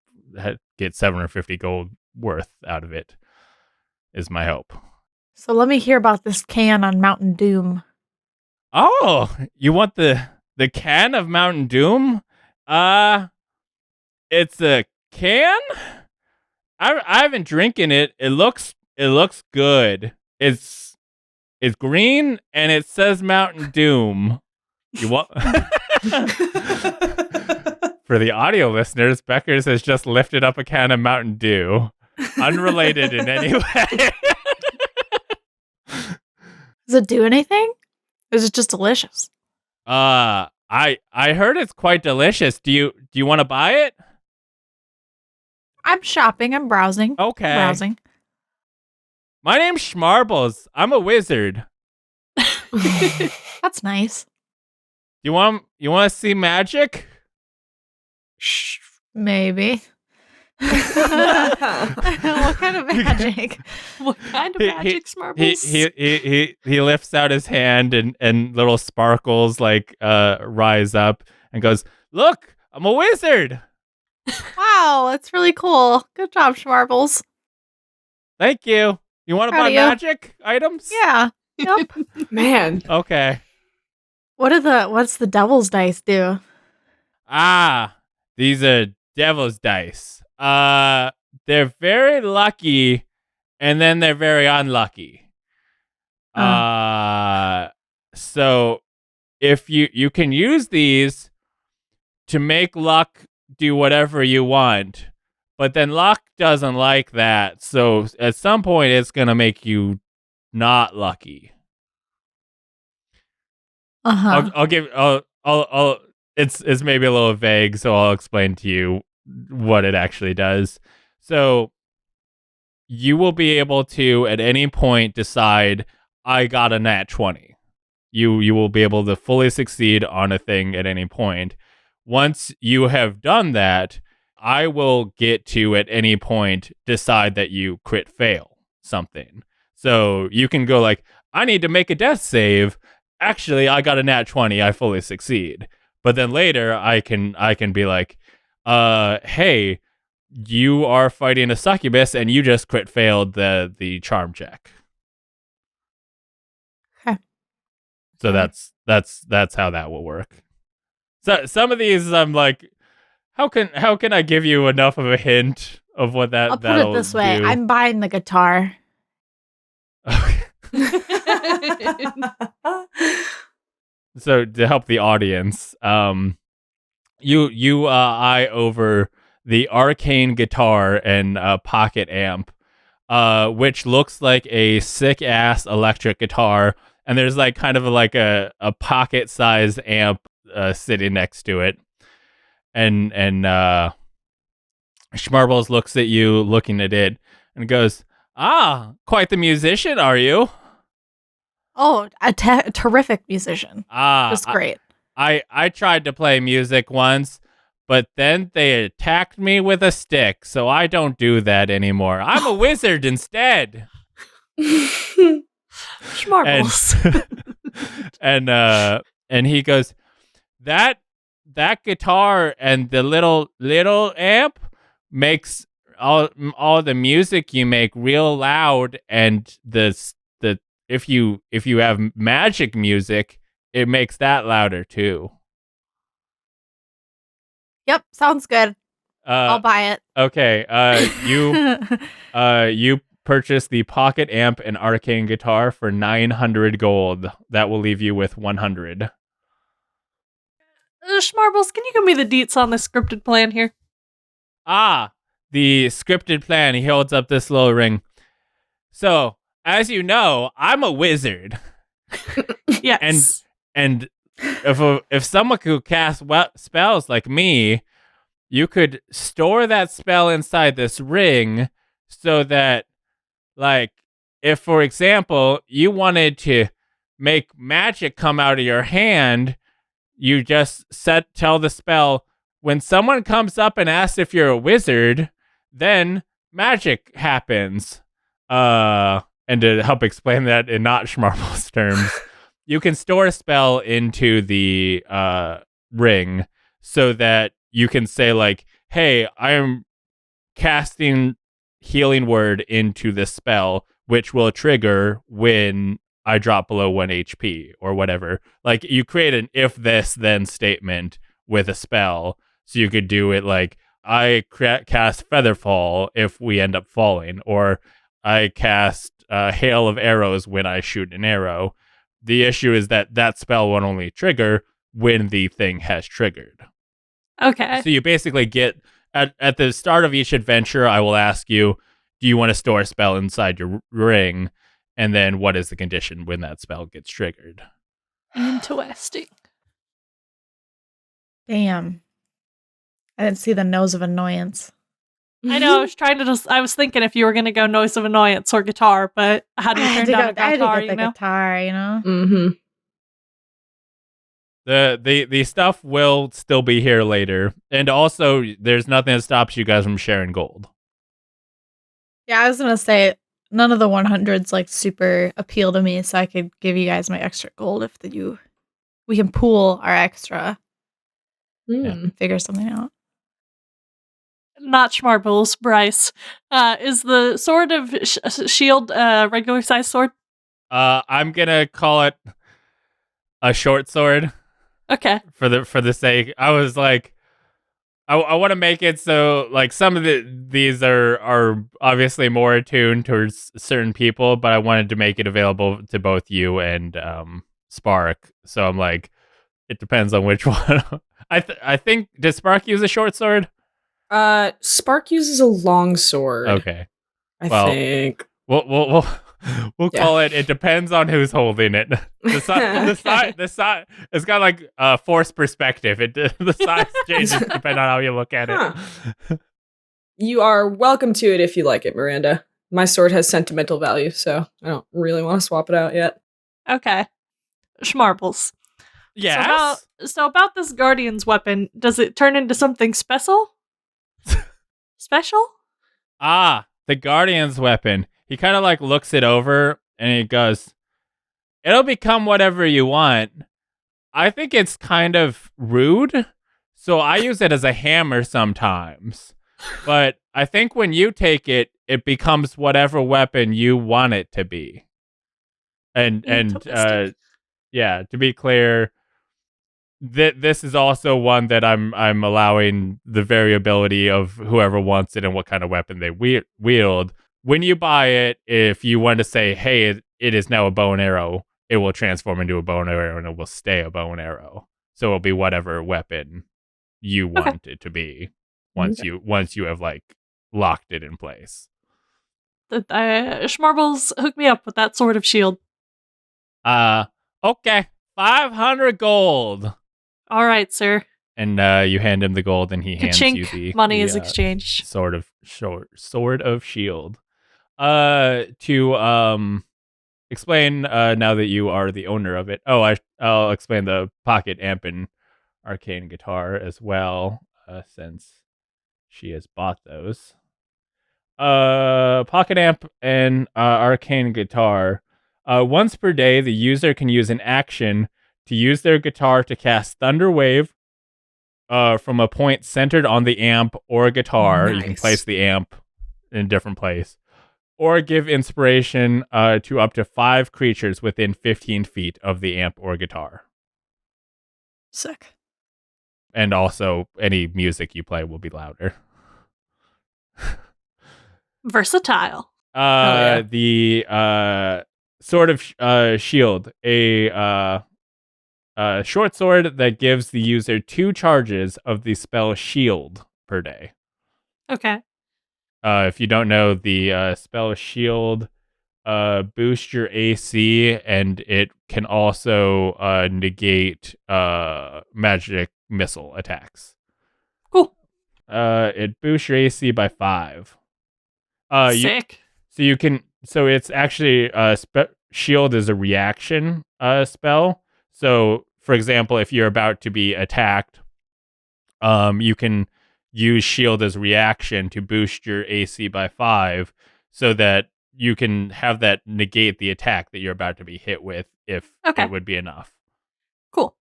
get 750 gold worth out of it, is my hope. So let me hear about this can on Mountain Doom. Oh, you want the can of Mountain Doom? It's a can? I've been drinking it. It looks good. It's green and it says Mountain Doom. You want For the audio listeners, Beckers has just lifted up a can of Mountain Dew, unrelated in any way. Does it do anything? Or is it just delicious? I heard it's quite delicious. Do you want to buy it? I'm shopping. I'm browsing. Okay. Browsing. My name's Shmarbles. I'm a wizard. That's nice. You want to see magic? Maybe. What kind of magic? What kind of magic, Shmarbles? He lifts out his hand and little sparkles rise up and goes, "Look, I'm a wizard." Wow, that's really cool. Good job, Shmarbles. Thank you. You want to Proud buy of you. magic items? Yeah. Yep. Man. Okay. What's the devil's dice do? These are devil's dice. They're very lucky, and then they're very unlucky. So if you can use these to make luck do whatever you want, but then luck doesn't like that. So at some point, it's gonna make you not lucky. Uh-huh. I'll it's maybe a little vague, so I'll explain to you what it actually does. So you will be able to at any point decide, I got a nat 20. You will be able to fully succeed on a thing at any point. Once you have done that, I will get to at any point decide that you crit fail something. So you can go like, I need to make a death save. Actually, I got a nat 20. I fully succeed. But then later, I can be like, hey, you are fighting a succubus, and you just crit failed the charm check. Okay. So that's how that will work. So some of these, I'm like, how can I give you enough of a hint of what that? I'll put it this way: do? I'm buying the guitar. So to help the audience, you eye over the arcane guitar and pocket amp, which looks like a sick ass electric guitar, and there's like kind of a pocket sized amp sitting next to it, and Shmarbles looks at you, looking at it, and goes, quite the musician, are you? Oh, a terrific musician. Just great. I tried to play music once, but then they attacked me with a stick, so I don't do that anymore. I'm a wizard instead. Shmarbles. And he goes, that guitar and the little amp makes all the music you make real loud, and the if you have magic music, it makes that louder too. Yep, sounds good. I'll buy it. Okay. You purchase the pocket amp and arcane guitar for 900 gold. That will leave you with 100. Shmarbles, can you give me the deets on the scripted plan here? The scripted plan. He holds up this little ring. So, as you know, I'm a wizard. Yes. And if someone could cast spells like me, you could store that spell inside this ring so that, like, if, for example, you wanted to make magic come out of your hand, you just tell the spell, when someone comes up and asks if you're a wizard, then magic happens. And to help explain that in not Shmarbles terms, you can store a spell into the ring so that you can say like, hey, I'm casting healing word into this spell, which will trigger when I drop below 1 HP or whatever. Like, you create an if this then statement with a spell. So you could do it like, I cast Featherfall if we end up falling, or I cast hail of arrows when I shoot an arrow. The issue is that spell won't only trigger when the thing has triggered. Okay. So you basically get, at the start of each adventure, I will ask you, do you want to store a spell inside your ring? And then what is the condition when that spell gets triggered? Interesting. Damn. I didn't see the nose of annoyance. I know. I was trying to I was thinking if you were going to go noise of annoyance or guitar, but how do you turn down a guitar? I had to get the you know? guitar, you know. Mm-hmm. The stuff will still be here later, and also there's nothing that stops you guys from sharing gold. Yeah, I was gonna say none of the 100s like super appeal to me, so I could give you guys my extra gold if we can pool our extra, figure something out. Not Shmarbles, Bryce. Is the sword of shield regular size sword? I'm gonna call it a short sword. Okay. For the sake, I was like, I want to make it so like some of these are obviously more attuned towards certain people, but I wanted to make it available to both you and Spark. So I'm like, it depends on which one. I think, does Spark use a short sword? Spark uses a long sword. Okay, I think. We'll call it. It depends on who's holding it. The size. It's got like a forced perspective. The size changes depending on how you look at it. You are welcome to it if you like it, Miranda. My sword has sentimental value, so I don't really want to swap it out yet. Okay. Shmarbles. Yes. So about this Guardian's weapon, does it turn into something special? Special? The Guardian's weapon. He kind of like looks it over and he goes, "It'll become whatever you want. I think it's kind of rude, so I use it as a hammer sometimes. But I think when you take it, it becomes whatever weapon you want it to be." And yeah, to be clear, this is also one that I'm allowing the variability of whoever wants it and what kind of weapon they wield. When you buy it, if you want to say, "Hey, it is now a bow and arrow," it will transform into a bow and arrow, and it will stay a bow and arrow. So it'll be whatever weapon you want it to be once you have like locked it in place. Shmarbles, hook me up with that sword of shield. Okay, 500 gold. All right, sir. And you hand him the gold, and he hands you the money is exchanged. Sword of shield. To explain now that you are the owner of it. I'll explain the pocket amp and arcane guitar as well, since she has bought those. Pocket amp and arcane guitar. Once per day, the user can use an action to use their guitar to cast Thunder Wave from a point centered on the amp or guitar. Nice. You can place the amp in a different place. Or give inspiration to up to 5 creatures within 15 feet of the amp or guitar. Sick. And also, any music you play will be louder. Versatile. The sword of shield, a short sword that gives the user 2 charges of the spell shield per day. Okay. If you don't know, the spell shield boosts your AC, and it can also negate magic missile attacks. Cool. It boosts your AC by 5. Sick. So it's actually shield is a reaction spell. So, for example, if you're about to be attacked, you can use shield as reaction to boost your AC by 5, so that you can have that negate the attack that you're about to be hit with, if it would be enough. Cool.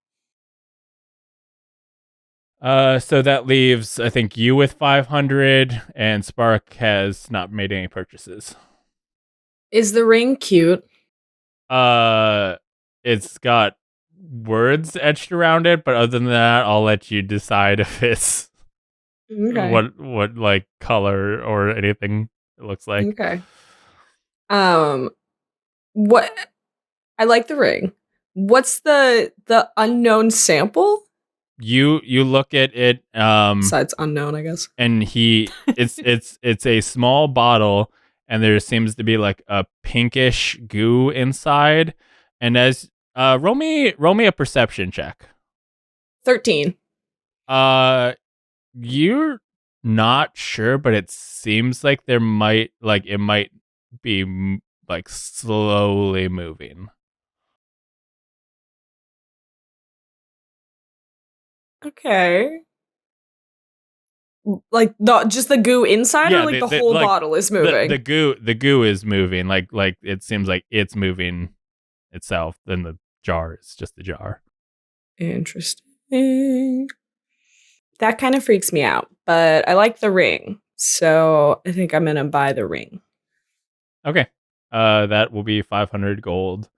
So that leaves, I think, you with 500, and Spark has not made any purchases. Is the ring cute? It's got words etched around it, but other than that, I'll let you decide if it's what like color or anything it looks like. Okay. What? I like the ring. What's the unknown sample? You look at it. Besides unknown, I guess. And it's a small bottle, and there seems to be like a pinkish goo inside. And as roll me a perception check. 13. You're not sure, but it seems like it might be like slowly moving. Okay. Like just the goo inside, or like the whole bottle is moving? The goo is moving. Like it seems like it's moving itself. Then the jar is just the jar. Interesting. That kind of freaks me out, but I like the ring, so I think I'm gonna buy the ring. Okay. That will be 500 gold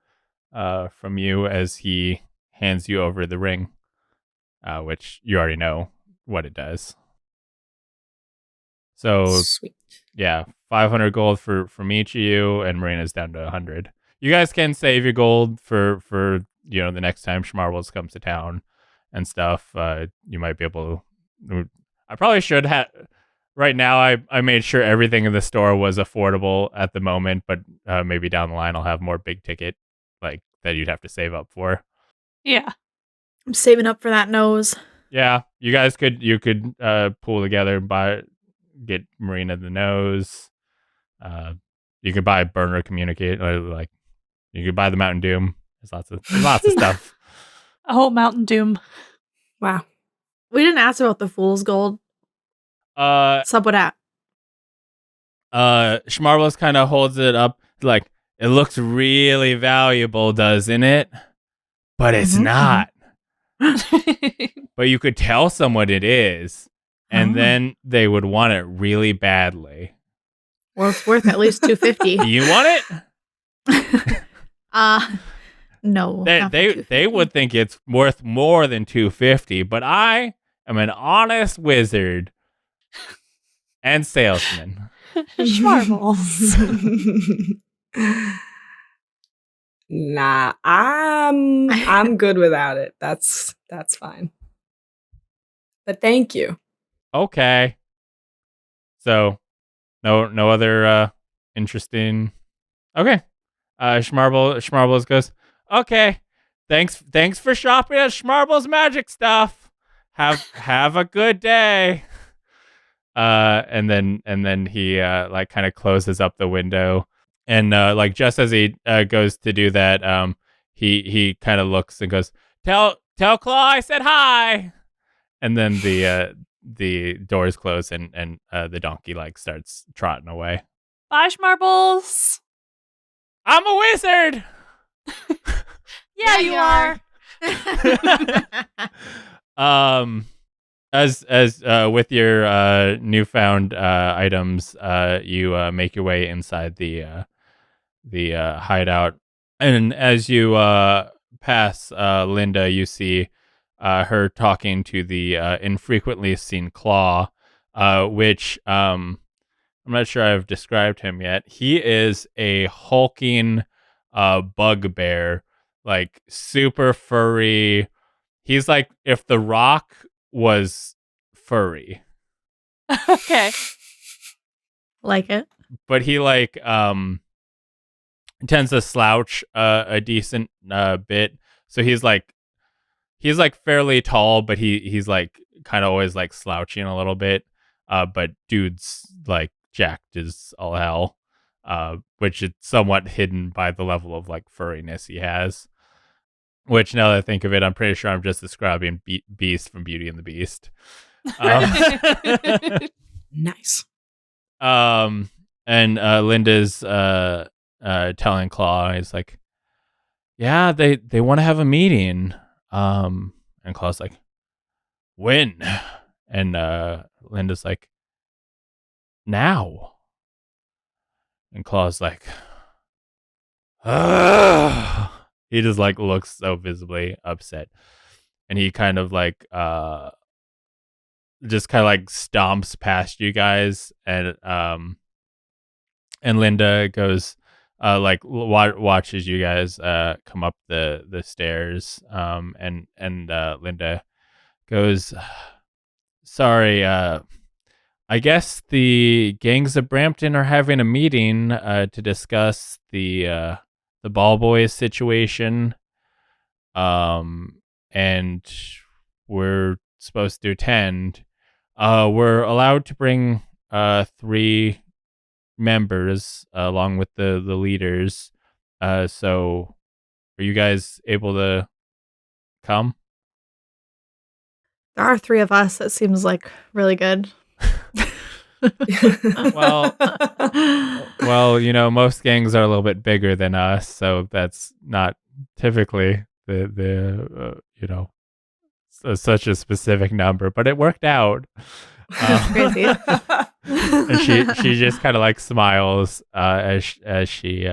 from you as he hands you over the ring, which you already know what it does. So, Sweet. Yeah, 500 gold from each of you, and Marina's down to 100. You guys can save your gold for the next time Shmarbles comes to town and stuff. You might be able to. I probably should have. Right now, I made sure everything in the store was affordable at the moment, but maybe down the line I'll have more big ticket like that you'd have to save up for. Yeah, I'm saving up for that nose. Yeah, you could pool together and get Marina the nose. You could buy burner communicate, like you could buy the Mountain Doom. There's lots of stuff. Oh, Mountain Doom. Wow. We didn't ask about the fool's gold. Sub what at? Shmarbles kind of holds it up like, it looks really valuable, doesn't it? But it's not. But you could tell someone it is, and then they would want it really badly. Well, it's worth at least 250. Do you want it? No. They would think it's worth more than 250, but I am an honest wizard and salesman. Shmarbles. Nah, I'm good without it. That's fine. But thank you. Okay. So, no other interesting. Okay. Shmarbles goes, okay. Thanks for shopping at Shmarbles Magic Stuff. Have a good day. And then he like kind of closes up the window, and like just as he goes to do that, he kind of looks and goes, tell Claw I said hi. And then the doors close, and the donkey like starts trotting away. Bye, Shmarbles. I'm a wizard. Yeah, you are. As with your newfound items, you make your way inside the hideout, and as you pass Linda, you see her talking to the infrequently seen Claw, which I'm not sure I've described him yet. He is a hulking bugbear, like super furry. He's like if The Rock was furry. Okay. Like it. But he like tends to slouch a decent bit. So he's like fairly tall, but he's like kind of always like slouching a little bit. But dude's like jacked as all hell. Which is somewhat hidden by the level of like furriness he has. Which, now that I think of it, I'm pretty sure I'm just describing Beast from Beauty and the Beast. Nice. And Linda's telling Claw, he's like, yeah, they want to have a meeting. And Claw's like, when? And Linda's like, now. And Claw's like, ugh. He just like looks so visibly upset, and he kind of like just kind of like stomps past you guys, and Linda goes watches you guys come up the stairs, and Linda goes, sorry, I guess the gangs of Brampton are having a meeting to discuss the ball boys situation, and we're supposed to attend. We're allowed to bring 3 members along with the leaders. So are you guys able to come? There are 3 of us. That seems like really good. Well, most gangs are a little bit bigger than us, so that's not typically such a specific number, but it worked out. Crazy. And she just kind of like smiles as she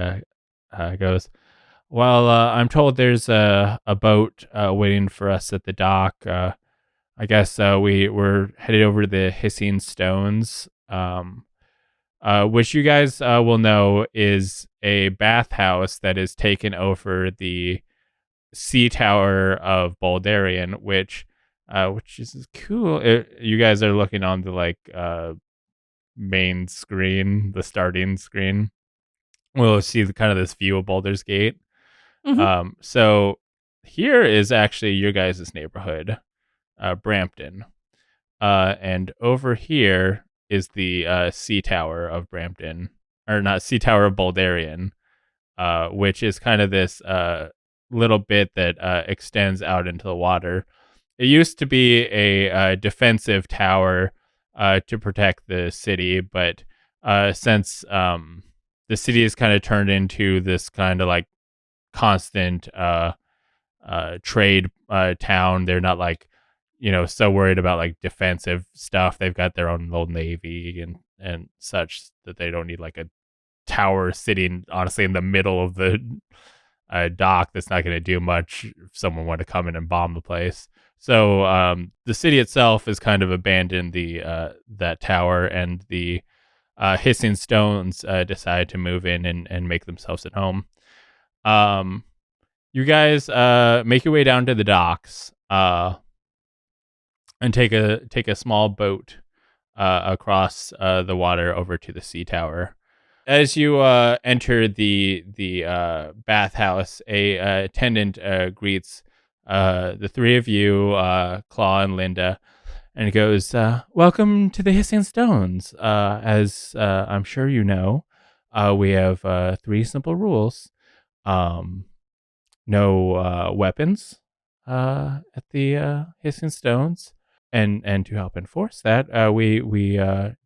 goes, well, I'm told there's a boat waiting for us at the dock. I guess we're headed over to the Hissing Stones, which you guys will know is a bathhouse that is taken over the sea tower of Baldurian, which is cool. You guys are looking on the main screen, the starting screen. We'll see this view of Baldur's Gate. Mhm. So here is actually your guys' neighborhood, Brampton. And over here is the sea tower of Brampton, or not, sea tower of Baldurian, which is kind of this little bit that extends out into the water. It used to be a defensive tower to protect the city, but since the city has kind of turned into this kind of like constant trade town, they're not so worried about like defensive stuff. They've got their own little navy and such that they don't need like a tower sitting honestly in the middle of the dock that's not going to do much if someone wanted to come in and bomb the place. So the city itself has kind of abandoned that tower, and the Hissing Stones decide to move in and make themselves at home. You guys make your way down to the docks and take a small boat across the water over to the sea tower. As you enter the bathhouse, a attendant greets the 3 of you, Claw and Linda, and goes, "Welcome to the Hissing Stones. As I'm sure you know, we have 3 simple rules. No weapons at the Hissing Stones, and to help enforce that, we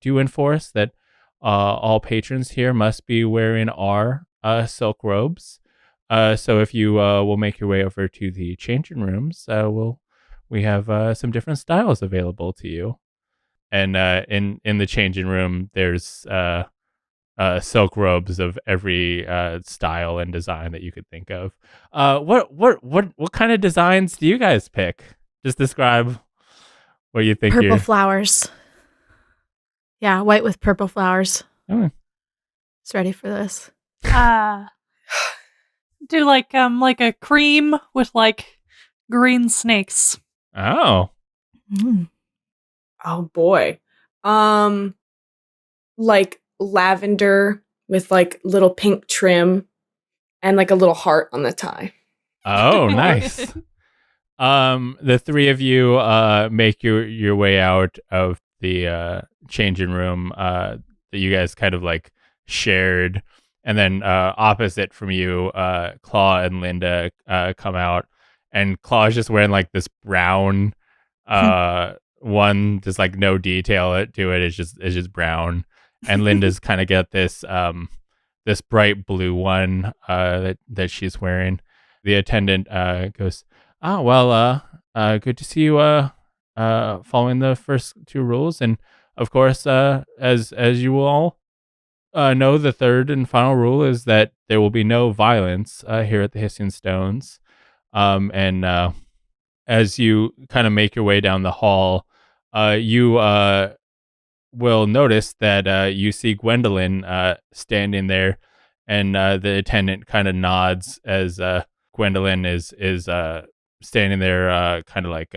do enforce that all patrons here must be wearing our silk robes. So if you will make your way over to the changing rooms, we have some different styles available to you. And in the changing room, there's silk robes of every style and design that you could think of. What kind of designs do you guys pick? Just describe what you think. Purple flowers. Yeah, white with purple flowers. Oh. It's ready for this. Do like a cream with like green snakes. Oh. Mm. Oh boy. Like lavender with like little pink trim and like a little heart on the tie. Oh, nice. The 3 of you make your way out of the changing room that you guys kind of like shared, and then opposite from you, Claw and Linda come out, and Claw is just wearing like this brown one, just like no detail to it. It's just brown, and Linda's kind of got this this bright blue one that she's wearing. The attendant goes, "Oh, well, good to see you following the first 2 rules, and of course, as you will all know, the 3rd and final rule is that there will be no violence here at the Hissing Stones." And as you kind of make your way down the hall, you will notice that you see Gwendolyn standing there, and the attendant kind of nods as Gwendolyn is standing there, kind of like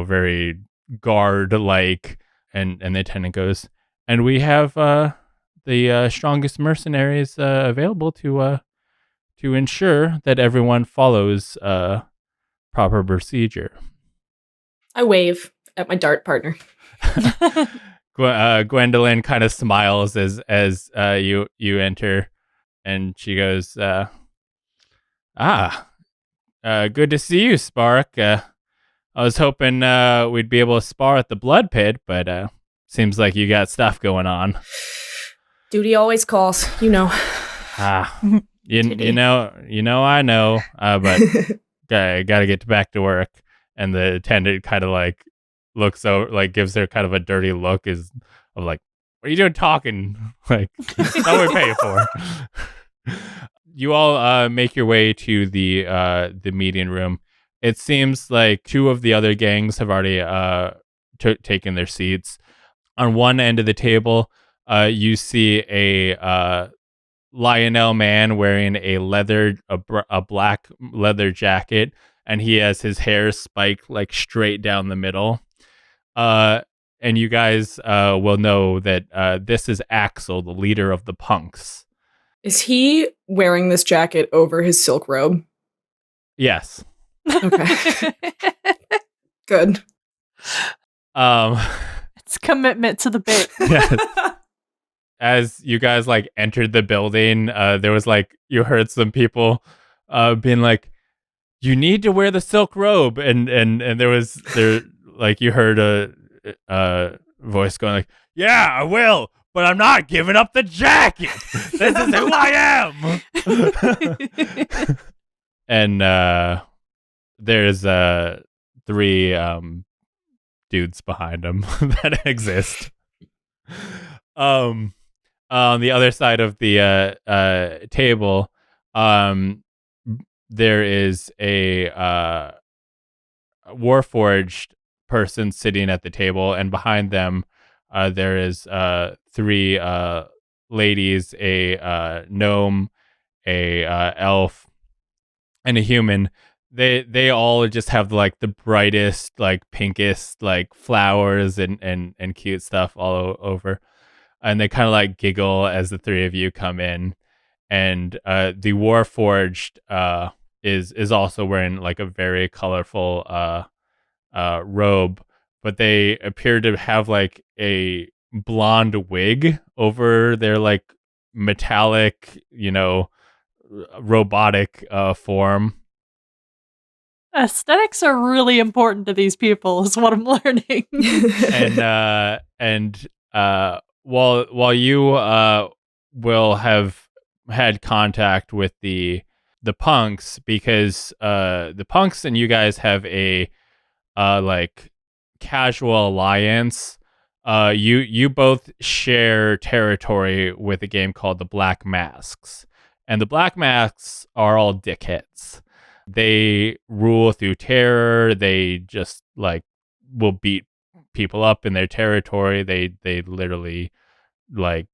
very guard like, and the attendant goes, "And we have the strongest mercenaries available to ensure that everyone follows proper procedure." I wave at my dart partner. Gwendolyn kind of smiles as you enter, and she goes, good to see you, Spark. I was hoping we'd be able to spar at the Blood Pit, but seems like you got stuff going on. Duty always calls, you know. You know, I know, but gotta get back to work. And the attendant kind of like looks over, like gives her kind of a dirty look, of like, what are you doing talking? Like, that's what we pay you for. You all make your way to the meeting room. It seems like two of the other gangs have already taken their seats. On one end of the table, you see a Lionel man wearing a black leather jacket, and he has his hair spiked like straight down the middle. And you guys will know that this is Axel, the leader of the punks. Is he wearing this jacket over his silk robe? Yes. Okay. Good. It's commitment to the bit. Yes. As you guys like entered the building, there was like, you heard some people being like, you need to wear the silk robe, and there like you heard a voice going like, yeah, I will, but I'm not giving up the jacket. This is who I am. And there's 3 dudes behind him that exist. On the other side of the table, there is a Warforged person sitting at the table, and behind them there is 3 ladies, a gnome, a elf, and a human. They all just have like the brightest, like pinkest, like flowers and cute stuff all over, and they kind of like giggle as the 3 of you come in. And the Warforged is also wearing like a very colorful robe, but they appear to have like a blonde wig over their like metallic, robotic form. Aesthetics are really important to these people, is what I'm learning. And while you will have had contact with the punks, because the punks and you guys have a like casual alliance. You both share territory with a game called the Black Masks, and the Black Masks are all dickheads. They rule through terror. They just like will beat people up in their territory. They literally, like,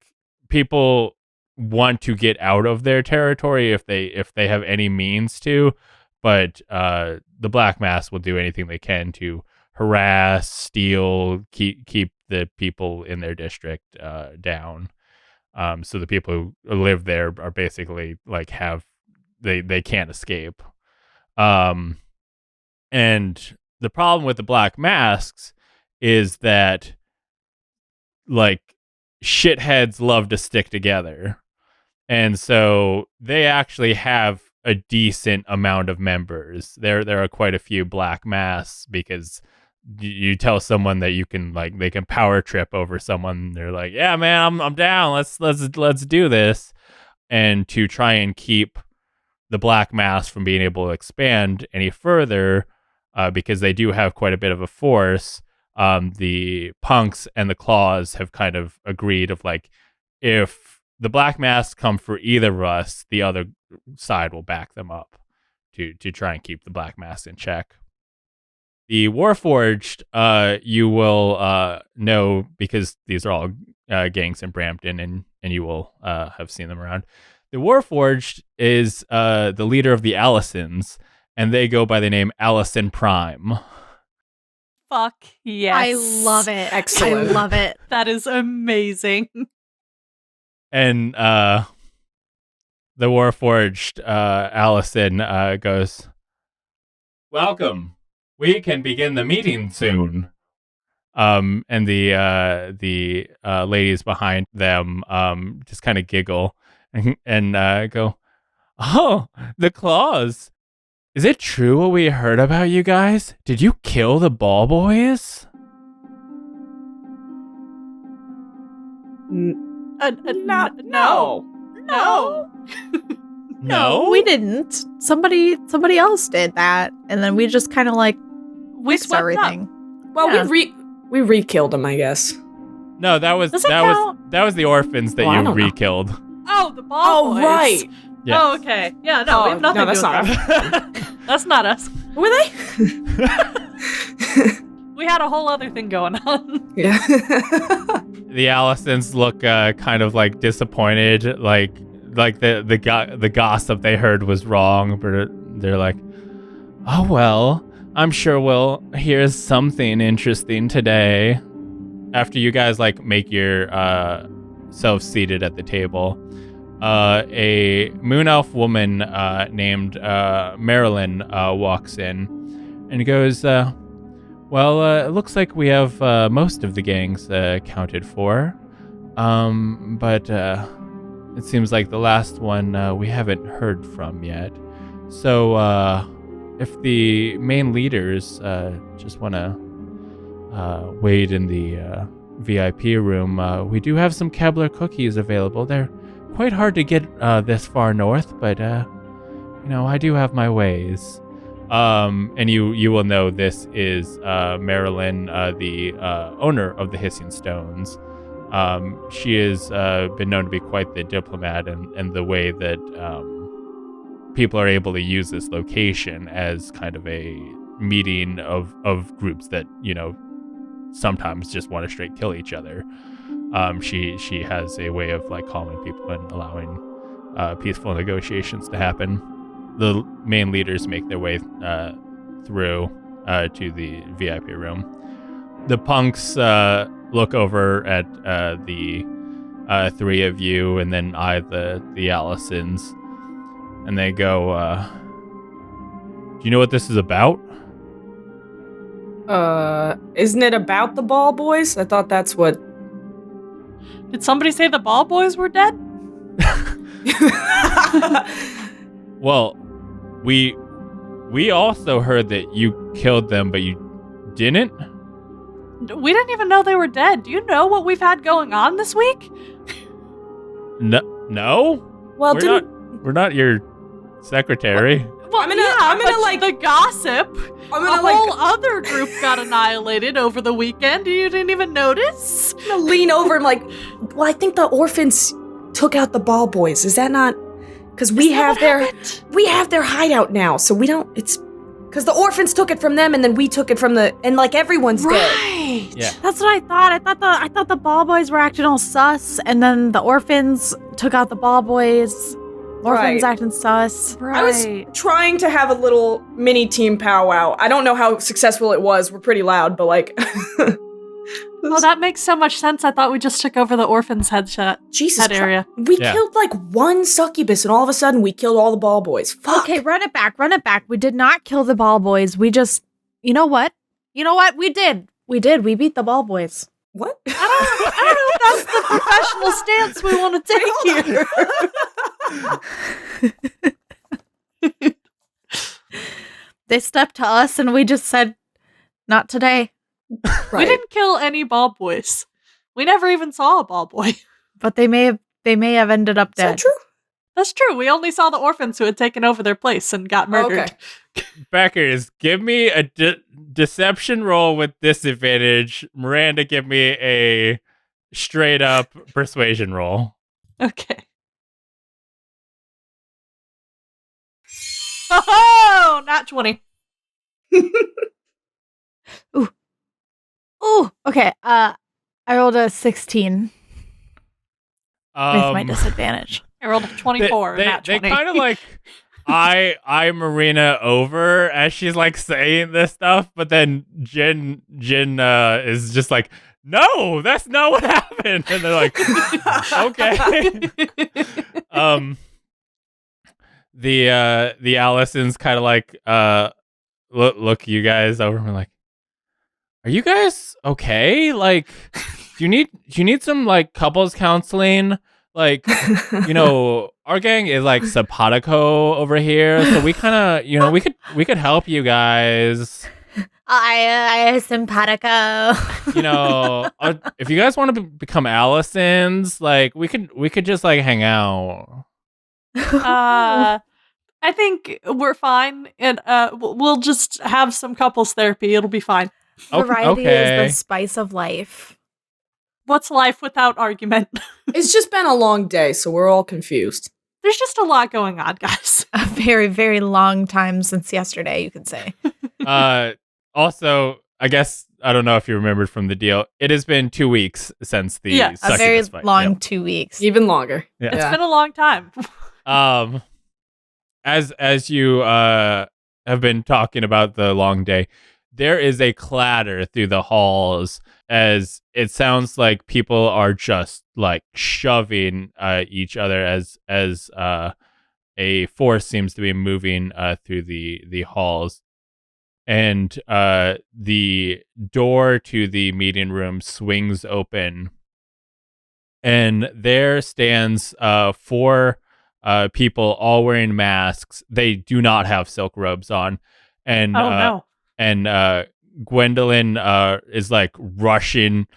people want to get out of their territory if they have any means to, but the Black Mask will do anything they can to harass, steal, keep the people in their district down. So the people who live there are basically like they can't escape. And the problem with the Black Masks is that, like, shitheads love to stick together. And so they actually have a decent amount of members. There are quite a few Black Masks, because you tell someone that you can, like, they can power trip over someone. They're like, yeah, man, I'm down. Let's do this. And to try and keep the Black Mask from being able to expand any further, because they do have quite a bit of a force, the punks and the claws have kind of agreed of like, if the Black Masks come for either of us, the other side will back them up to try and keep the Black Masks in check. The Warforged, you will know, because these are all gangs in Brampton, and you will have seen them around. The Warforged is the leader of the Allisons, and they go by the name Allison Prime. Fuck yes. I love it. Excellent. I love it. That is amazing. And the Warforged Allison goes, welcome. We can begin the meeting soon. And the ladies behind them just kind of giggle and go, "Oh, the claws. Is it true what we heard about you guys? Did you kill the ball boys?" No. No, we didn't. Somebody else did that, and then we just kind of like We fixed swept everything. up. Well, Yeah. we re-killed him, I guess. No, that was Does it that count? was that was the orphans that Oh, I you don't know. re-killed. Oh, the ball boys. right. Yes. Oh, okay. Yeah, no, we have nothing no, to that's do not with that. That's not us. Who are they? We had a whole other thing going on. Yeah. The Allisons look kind of like disappointed, like the gossip they heard was wrong, but they're like, "Oh well, I'm sure we'll hear something interesting today." After you guys like make your self seated at the table, a moon elf woman named Marilyn walks in and goes, "Well, it looks like we have most of the gangs accounted for, but it seems like the last one we haven't heard from yet. So if the main leaders just want to wait in the VIP room, we do have some Kebler cookies available. They're quite hard to get this far north, but I do have my ways." And you will know this is Marilyn, the owner of the Hissing Stones. She has been known to be quite the diplomat, and the way that people are able to use this location as kind of a meeting of groups that sometimes just want to straight kill each other. She has a way of like calming people and allowing peaceful negotiations to happen. The main leaders make their way through to the VIP room. The punks look over at the three of you, and then the Allisons, and they go, "Do you know what this is about?" Isn't it about the ball boys? I thought that's what. Did somebody say the ball boys were dead? Well, we also heard that you killed them, but you didn't? We didn't even know they were dead. Do you know what we've had going on this week? No? Well, We're not your secretary. Well, I'm gonna, like- the gossip. I'm A gonna whole other group got annihilated over the weekend. You didn't even notice? I'm gonna lean over and like, well, I think the orphans took out the ball boys. Is that not? Because we have their hideout now, so we don't. It's because the orphans took it from them, and then we took it from and like everyone's dead. Right. Yeah. That's what I thought. I thought the ball boys were acting all sus, and then the orphans took out the ball boys. Orphans Right. acting sus. Right. I was trying to have a little mini team powwow. I don't know how successful it was. We're pretty loud, but like. Oh, that makes so much sense. I thought we just took over the orphans' head Jesus area. We Yeah. killed like one succubus, and all of a sudden we killed all the ball boys. Fuck. Okay, run it back. We did not kill the ball boys. We just, you know what? We did. We beat the ball boys. What? I don't know if that's the professional stance we want to take here. They stepped to us, and we just said, "Not today." We didn't kill any ball boys. We never even saw a ball boy. But they may have ended up Is that dead. true? That's true. We only saw the orphans who had taken over their place and got murdered. Okay. Beckers, give me a deception roll with disadvantage. Miranda, give me a straight up persuasion roll. Okay. Oh, not 20. Ooh, okay. I rolled a 16 with my disadvantage. I rolled a 24, not They 20. kind of like I Marina over as she's like saying this stuff, but then Jin is just like, "No, that's not what happened," and they're like, "Okay." The Allisons kind of like look you guys over and like, Are you guys okay? Like, do you need some like couples counseling? Like, our gang is like simpatico over here, so we kind of, we could help you guys. I simpatico. If you guys want to become Allisons, like we could just like hang out. I think we're fine, and we'll just have some couples therapy. It'll be fine. Variety Okay. is the spice of life. What's life without argument? It's just been a long day, so we're all confused. There's just a lot going on, guys. A very, very long time since yesterday, you could say. Also, I guess I don't know if you remembered from the deal. It has been 2 weeks since the a succubus very fight. long Yep. 2 weeks. Even longer. Yeah. It's been a long time. As you have been talking about the long day, there is a clatter through the halls as it sounds like people are just like shoving each other as a force seems to be moving through the halls. And the door to the meeting room swings open, and there stands 4 people all wearing masks. They do not have silk robes on, and No. and Gwendolyn is like rushing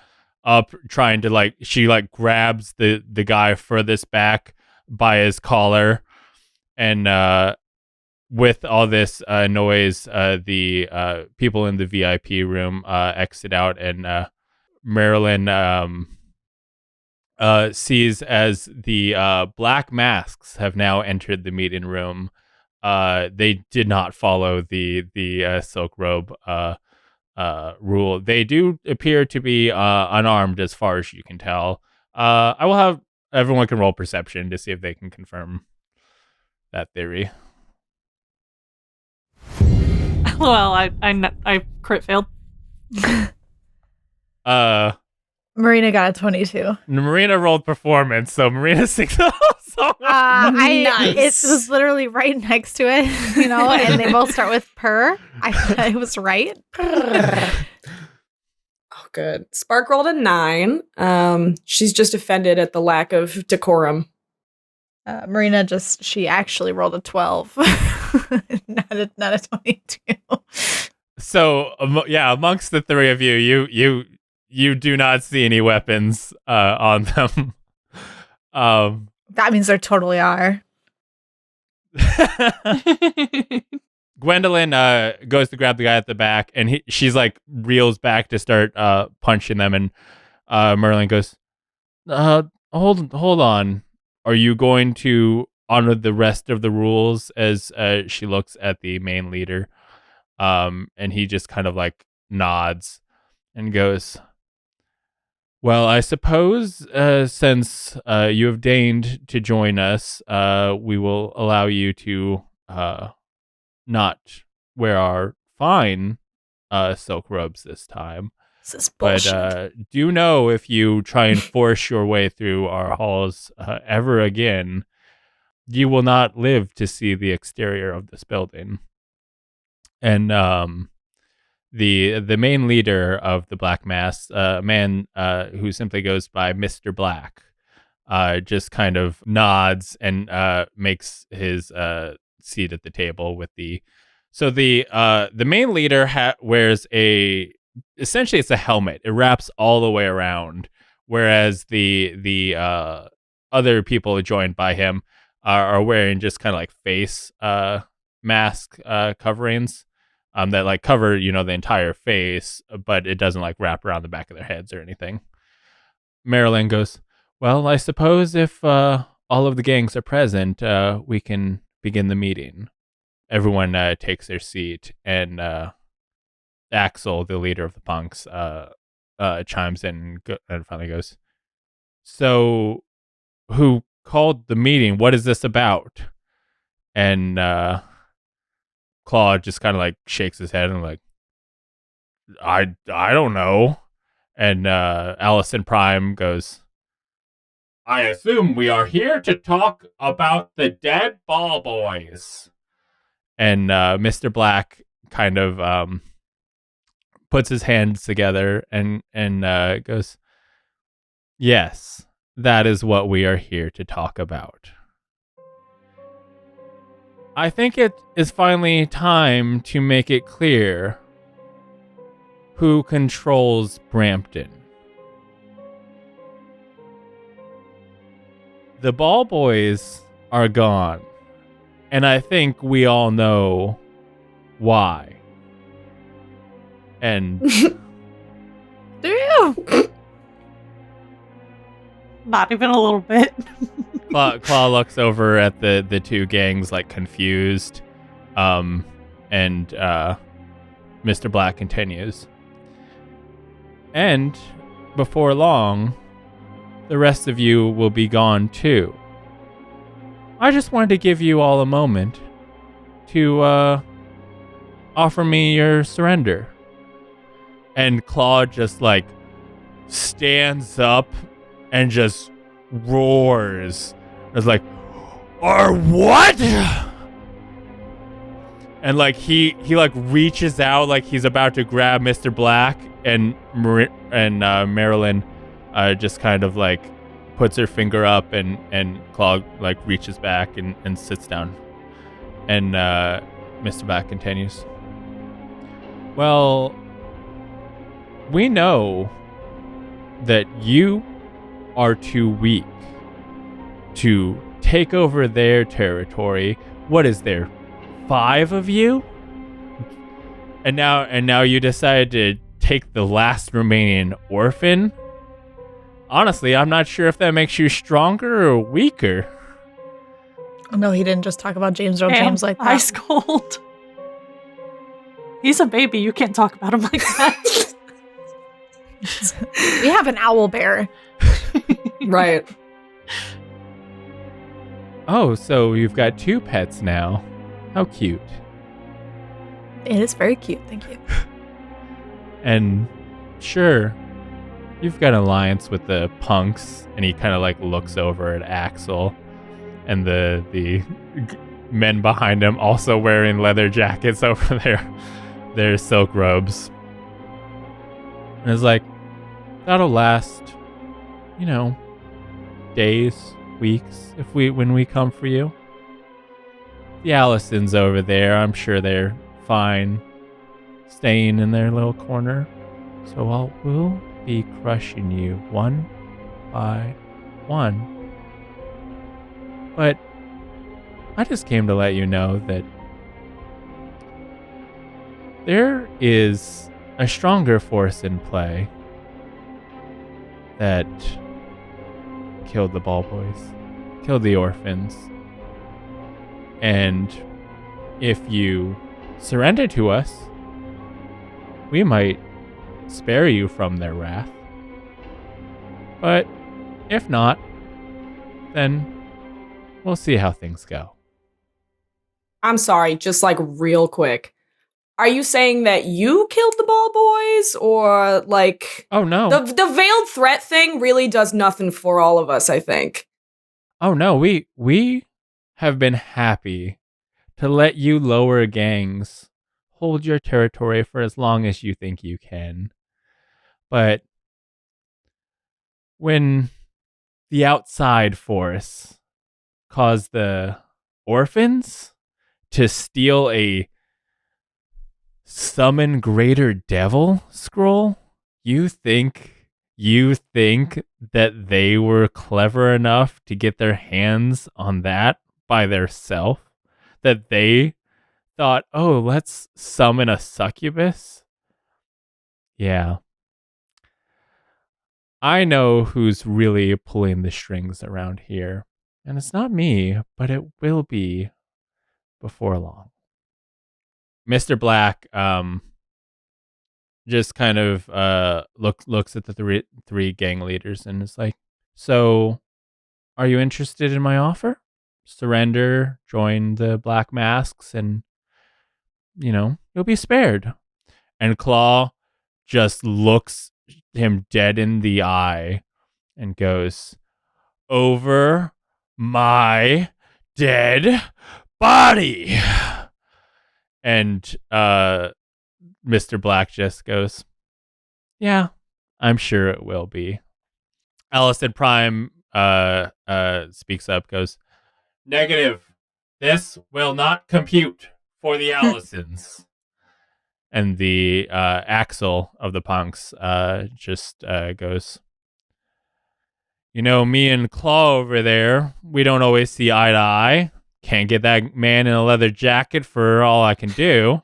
up, trying to like she like grabs the guy furthest back by his collar, and with all this noise, the people in the VIP room exit out, and Marilyn sees as the black masks have now entered the meeting room. They did not follow the silk robe rule. They do appear to be unarmed, as far as you can tell. I will have everyone can roll perception to see if they can confirm that theory. Well, I crit failed. Marina got a 22. Marina rolled performance, so Marina succeeds. Nice. It was literally right next to it, and they both start with purr. I was right. Oh, good. Spark rolled a 9. She's just offended at the lack of decorum. Marina she actually rolled a 12, not a 22. So amongst the 3 of you do not see any weapons on them. That means there totally are. Gwendolyn goes to grab the guy at the back, and she's like reels back to start punching them, and Merlin goes, hold on. Are you going to honor the rest of the rules? As she looks at the main leader, and he just kind of like nods and goes, well, I suppose since you have deigned to join us, we will allow you to not wear our fine silk robes this time. This is bullshit. But do know if you try and force your way through our halls ever again, you will not live to see the exterior of this building. And the main leader of the Black Mass, a man who simply goes by Mr. Black, just kind of nods and makes his seat at the table with the. So the main leader wears essentially it's a helmet. It wraps all the way around, whereas the other people joined by him are wearing just kind of like face mask coverings. That like cover, the entire face, but it doesn't like wrap around the back of their heads or anything. Marilyn goes, well, I suppose if all of the gangs are present, we can begin the meeting. Everyone takes their seat, and Axel, the leader of the punks, chimes in and finally goes, so who called the meeting? What is this about? And Claude just kind of like shakes his head and like, I don't know. And Allison Prime goes, I assume we are here to talk about the dead ball boys. And Mr. Black kind of puts his hands together and goes, "Yes, that is what we are here to talk about. I think it is finally time to make it clear who controls Brampton. The Ball Boys are gone, and I think we all know why." And Do you? Not even a little bit. Claw looks over at the two gangs, like, confused. And Mr. Black continues. "And before long, the rest of you will be gone too. I just wanted to give you all a moment to offer me your surrender." And Claw just, like, stands up and just roars. It's like, "Or what?" And, like, he like reaches out like he's about to grab Mr. Black, and Marilyn just kind of, like, puts her finger up, and Claw, like, reaches back and sits down. And Mr. Black continues. "Well, we know that you are too weak to take over their territory. What is there, 5 of you? And now you decide to take the last remaining orphan? Honestly, I'm not sure if that makes you stronger or weaker." Oh, no, he didn't just talk about James Earl Damn, James like that. ice cold. He's a baby. You can't talk about him like that. We have an owl bear. Right. "Oh, so you've got 2 pets now. How cute." It is very cute, thank you. "And sure, you've got an alliance with the punks." And he kind of, like, looks over at Axel and the men behind him, also wearing leather jackets over their silk robes. And it's like, "That'll last, days, weeks, when we come for you. The Allisons over there, I'm sure they're fine staying in their little corner. So we'll be crushing you one by one. But I just came to let you know that there is a stronger force in play that killed the Ball Boys, killed the orphans. And if you surrender to us, we might spare you from their wrath. But if not, then we'll see how things go." I'm sorry, just like real quick. Are you saying that you killed the Ball Boys, or like? Oh no! The veiled threat thing really does nothing for all of us, I think. Oh no, we have been happy to let you lower gangs hold your territory for as long as you think you can. But when the outside force caused the orphans to steal a summon greater devil scroll, you think that they were clever enough to get their hands on that by theirself? That they thought, "Oh, let's summon a succubus"? Yeah. I know who's really pulling the strings around here. And it's not me, but it will be before long. Mr. Black just kind of looks at the three gang leaders and is like, "So, are you interested in my offer? Surrender, join the Black Masks, and, you'll be spared." And Claw just looks him dead in the eye and goes, "Over my dead body." And Mr. Black just goes, yeah, I'm sure it will be. Allison Prime speaks up, goes, negative. This will not compute for the Allisons. And the Axel of the punks just goes, me and Claw over there, we don't always see eye to eye. Can't get that man in a leather jacket for all I can do.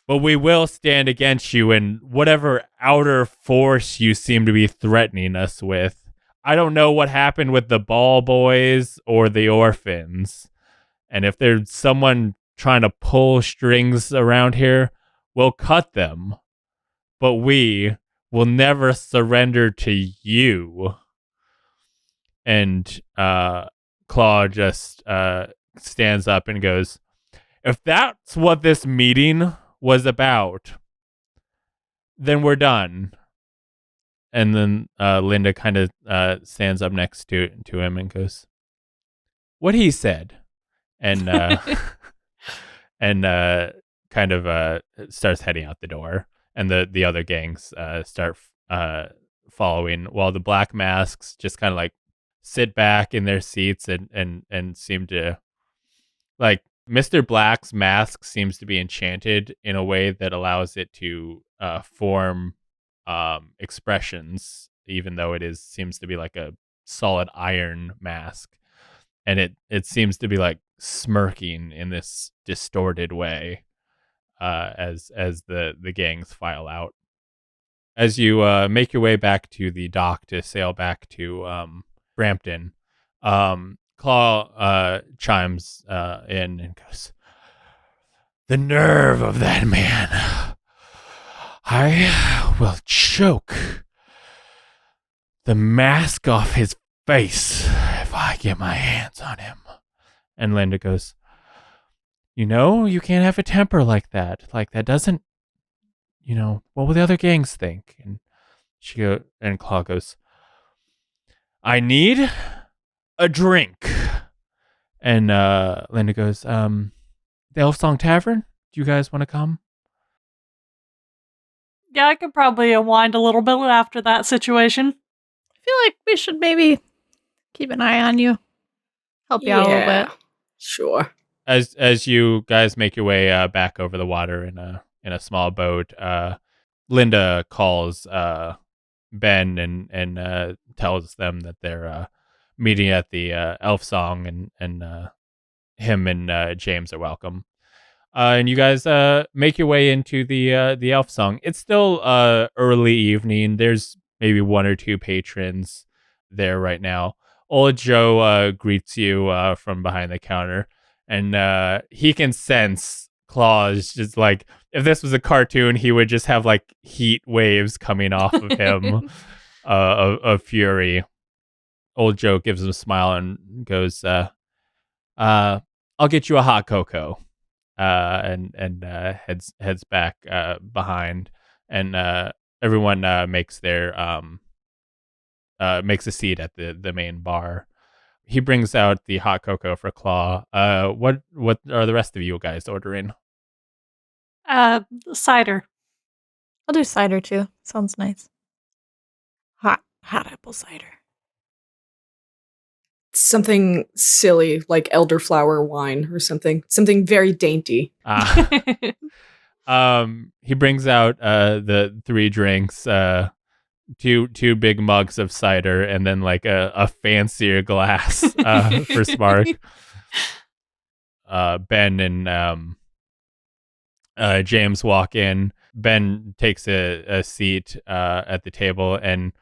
But we will stand against you in whatever outer force you seem to be threatening us with. I don't know what happened with the ball boys or the orphans. And if there's someone trying to pull strings around here, we'll cut them. But we will never surrender to you. And Claw just stands up and goes, if that's what this meeting was about, then we're done. And then Linda kind of stands up next to him and goes, what he said. And kind of starts heading out the door. And the other gangs start following, while the Black Masks just kind of like sit back in their seats and seem to, like, Mr. Black's mask seems to be enchanted in a way that allows it to form expressions, even though seems to be like a solid iron mask. And it seems to be like smirking in this distorted way as the gangs file out. As you make your way back to the dock to sail back to Brampton, Claw chimes in and goes, the nerve of that man. I will choke the mask off his face if I get my hands on him. And Linda goes, you can't have a temper like that. Like, that doesn't, what will the other gangs think? And Claw goes, I need a drink. And Linda goes, the Elf Song Tavern? Do you guys want to come? Yeah, I could probably unwind a little bit after that situation. I feel like we should maybe keep an eye on you. Help you out a little bit. Sure. As you guys make your way back over the water in a small boat, Linda calls Ben and tells them that they're meeting at the Elf Song, and him and James are welcome. And you guys make your way into the Elf Song. It's still early evening. There's maybe one or two patrons there right now. Old Joe greets you from behind the counter, and he can sense Claws. Just like, if this was a cartoon, he would just have like heat waves coming off of him of fury. Old Joe gives him a smile and goes, I'll get you a hot cocoa. And heads back behind, and everyone makes their makes a seat at the main bar. He brings out the hot cocoa for Claw. What are the rest of you guys ordering? Cider. I'll do cider too. Sounds nice. Hot apple cider. Something silly like elderflower wine or something very dainty. He brings out the three drinks, two big mugs of cider, and then like a fancier glass for Spark. Ben and James walk in. Ben takes a seat at the table, and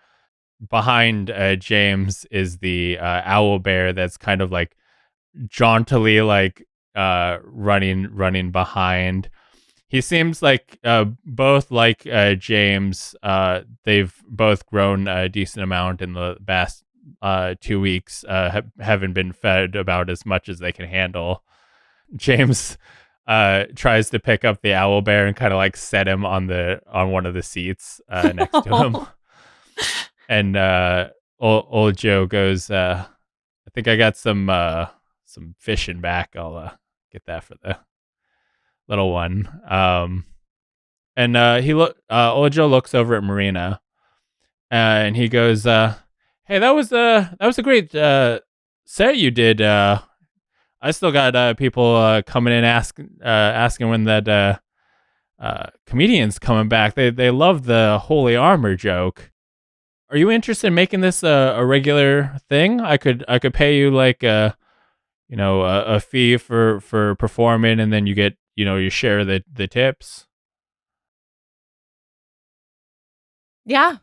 behind James is the owl bear that's kind of like jauntily like running behind. He seems like both like James. They've both grown a decent amount in the past 2 weeks. Haven't been fed about as much as they can handle. James tries to pick up the owl bear and kind of like set him on one of the seats next to him. And old Joe goes, I think I got some fish in back. I'll get that for the little one. And Ojo looks over at Marina, and he goes, "Hey, that was a great set you did. I still got people coming in asking when that comedian's coming back. They love the holy armor joke. Are you interested in making this a regular thing? I could pay you like a fee for performing, and then you get you share the tips." Yeah.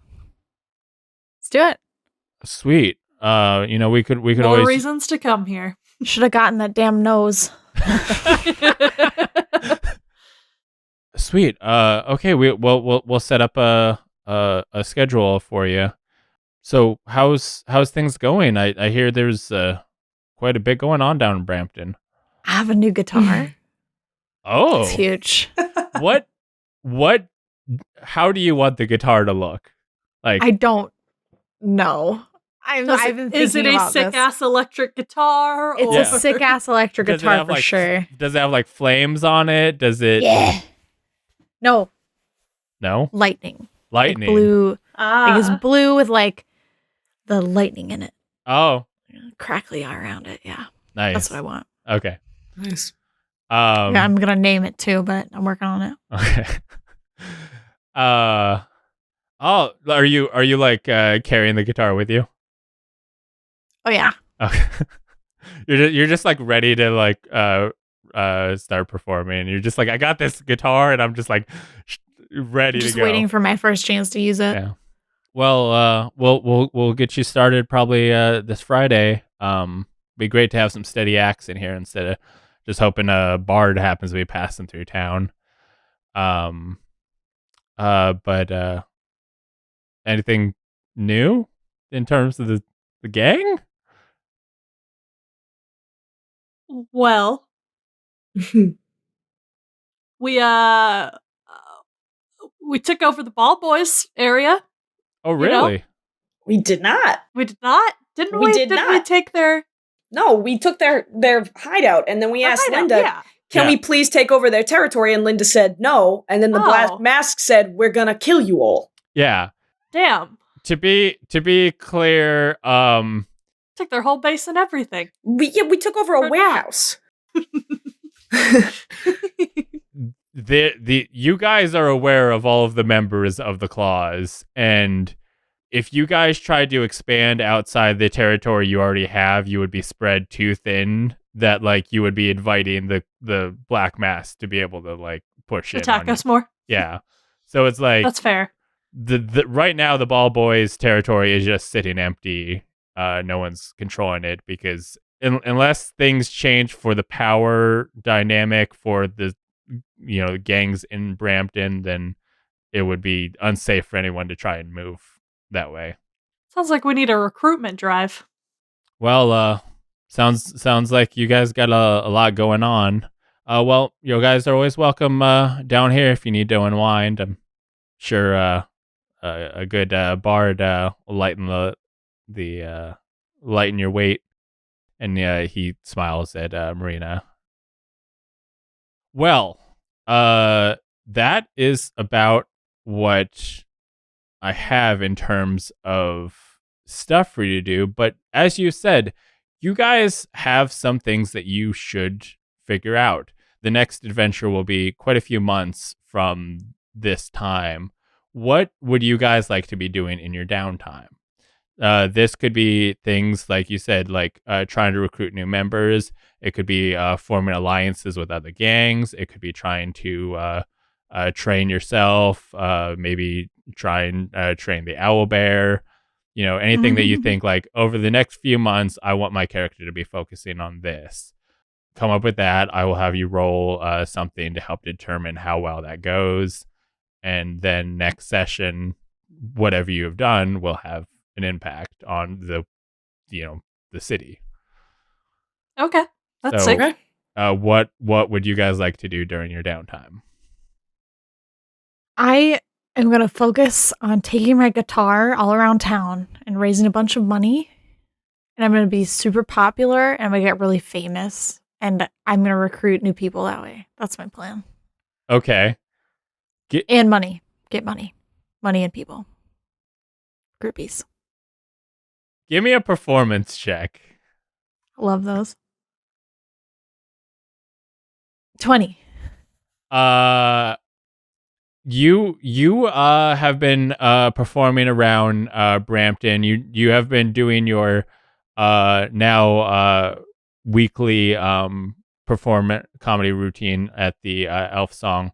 Let's do it. Sweet. We could More always reasons to come here. Should have gotten that damn nose. Sweet. Okay. We'll set up a schedule for you. So how's things going? I hear there's quite a bit going on down in Brampton. I have a new guitar. Oh, It's huge. what? How do you want the guitar to look? Like, I don't know. I've been thinking Is it a about this. sick-ass electric guitar? It's or... a sick-ass electric does it guitar have, for like, sure. Does it have like flames on it? Does it? Yeah. No, No. lightning. Lightning. Like blue. Ah. Like it's blue with like the lightning in it. Oh, Crackly around it. Yeah. nice. That's what I want. Okay. Nice. Yeah, I'm going to name it too, but I'm working on it. Okay. Oh, are you like carrying the guitar with you? Oh, yeah. Okay. You're just like ready to like start performing. You're just like, I got this guitar, and I'm just like ready Just to go. waiting for my first chance to use it. Yeah. Well, we'll get you started probably this Friday. Be great to have some steady acts in here instead of just hoping a bard happens to be passing through town. But anything new in terms of the gang? Well, we took over the Ball Boys area. Oh, really? We did not. We did not, didn't We we? did Didn't we not. take their No, we took their hideout, and then we asked hideout? Linda, Yeah. can Yeah. we please take over their territory? And Linda said no. And then the Black Oh. Mask said, we're going to kill you all. Yeah. Damn. To be clear, Took their whole base and everything. We took over a For warehouse. the you guys are aware of all of the members of the claws, and if you guys tried to expand outside the territory you already have, you would be spread too thin that like you would be inviting the Black Mass to be able to like push in Attack on us more. you. Yeah. So it's like That's fair. the right now the Ball Boys territory is just sitting empty. No one's controlling it because unless things change for the power dynamic for the gangs in Brampton, then it would be unsafe for anyone to try and move that way. Sounds like we need a recruitment drive. Well, sounds like you guys got a lot going on. Well, you guys are always welcome down here if you need to unwind. I'm sure a good bard will lighten lighten your weight. And he smiles at Marina. Well, that is about what I have in terms of stuff for you to do. But as you said, you guys have some things that you should figure out. The next adventure will be quite a few months from this time. What would you guys like to be doing in your downtime? This could be things like you said, like trying to recruit new members. It could be forming alliances with other gangs. It could be trying to train yourself. Maybe try and train the owlbear. Anything that you think like over the next few months, I want my character to be focusing on this. Come up with that. I will have you roll something to help determine how well that goes. And then next session, whatever you have done will have an impact on the city. Okay. That's So, sick. what would you guys like to do during your downtime? I am going to focus on taking my guitar all around town and raising a bunch of money. And I'm going to be super popular and I'm going to get really famous. And I'm going to recruit new people that way. That's my plan. Okay. And money. Get money. Money and people. Groupies. Give me a performance check. Love those. 20. You have been performing around Brampton. You have been doing your now weekly performance comedy routine at the Elf Song,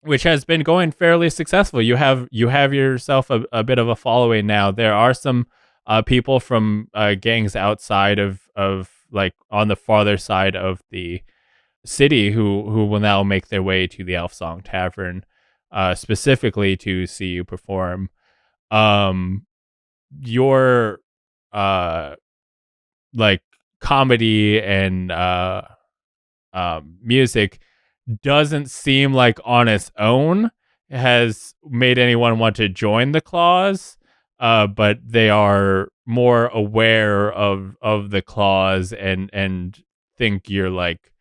which has been going fairly successful. You have yourself a bit of a following now. There are some people from gangs outside of like on the farther side of the city who will now make their way to the Elf Song Tavern specifically to see you perform. Your like comedy and music doesn't seem like on its own has made anyone want to join the claws, but they are more aware of the claws and think you're like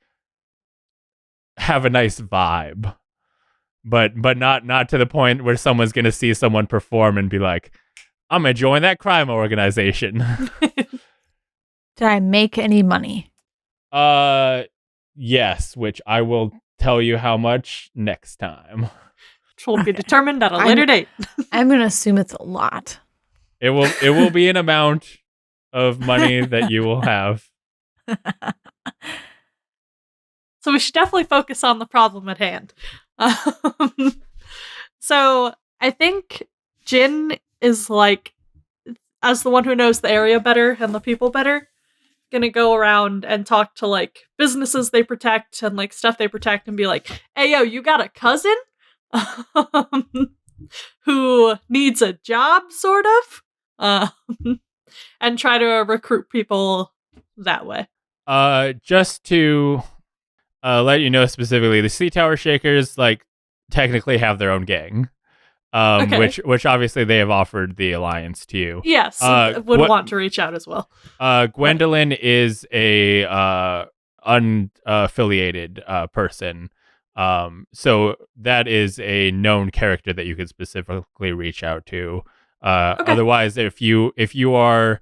have a nice vibe, but not to the point where someone's gonna see someone perform and be like, I'm gonna join that crime organization. Did I make any money? Yes, which I will tell you how much next time. Which will be determined at a later date. I'm gonna assume it's a lot. It will be an amount of money that you will have. So we should definitely focus on the problem at hand. So I think Jin is like, as the one who knows the area better and the people better, gonna go around and talk to like businesses they protect and like stuff they protect and be like, hey yo, you got a cousin who needs a job, sort of, and try to recruit people that way. Just to let you know specifically, the Sea Tower Shakers like technically have their own gang, okay. which obviously they have offered the alliance to you. Yes, would want to reach out as well. Gwendolyn is a unaffiliated person, so that is a known character that you could specifically reach out to. Okay. Otherwise, if you are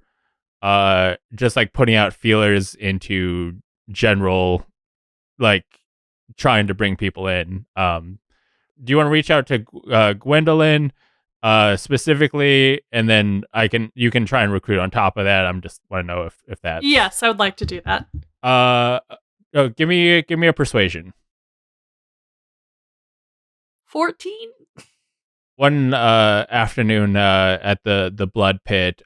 just like putting out feelers into general, like trying to bring people in, do you want to reach out to Gwendolyn specifically, and then you can try and recruit on top of that? I'm just want to know if that. Yes, I would like to do that. Give me a persuasion. 14. One afternoon at the blood pit,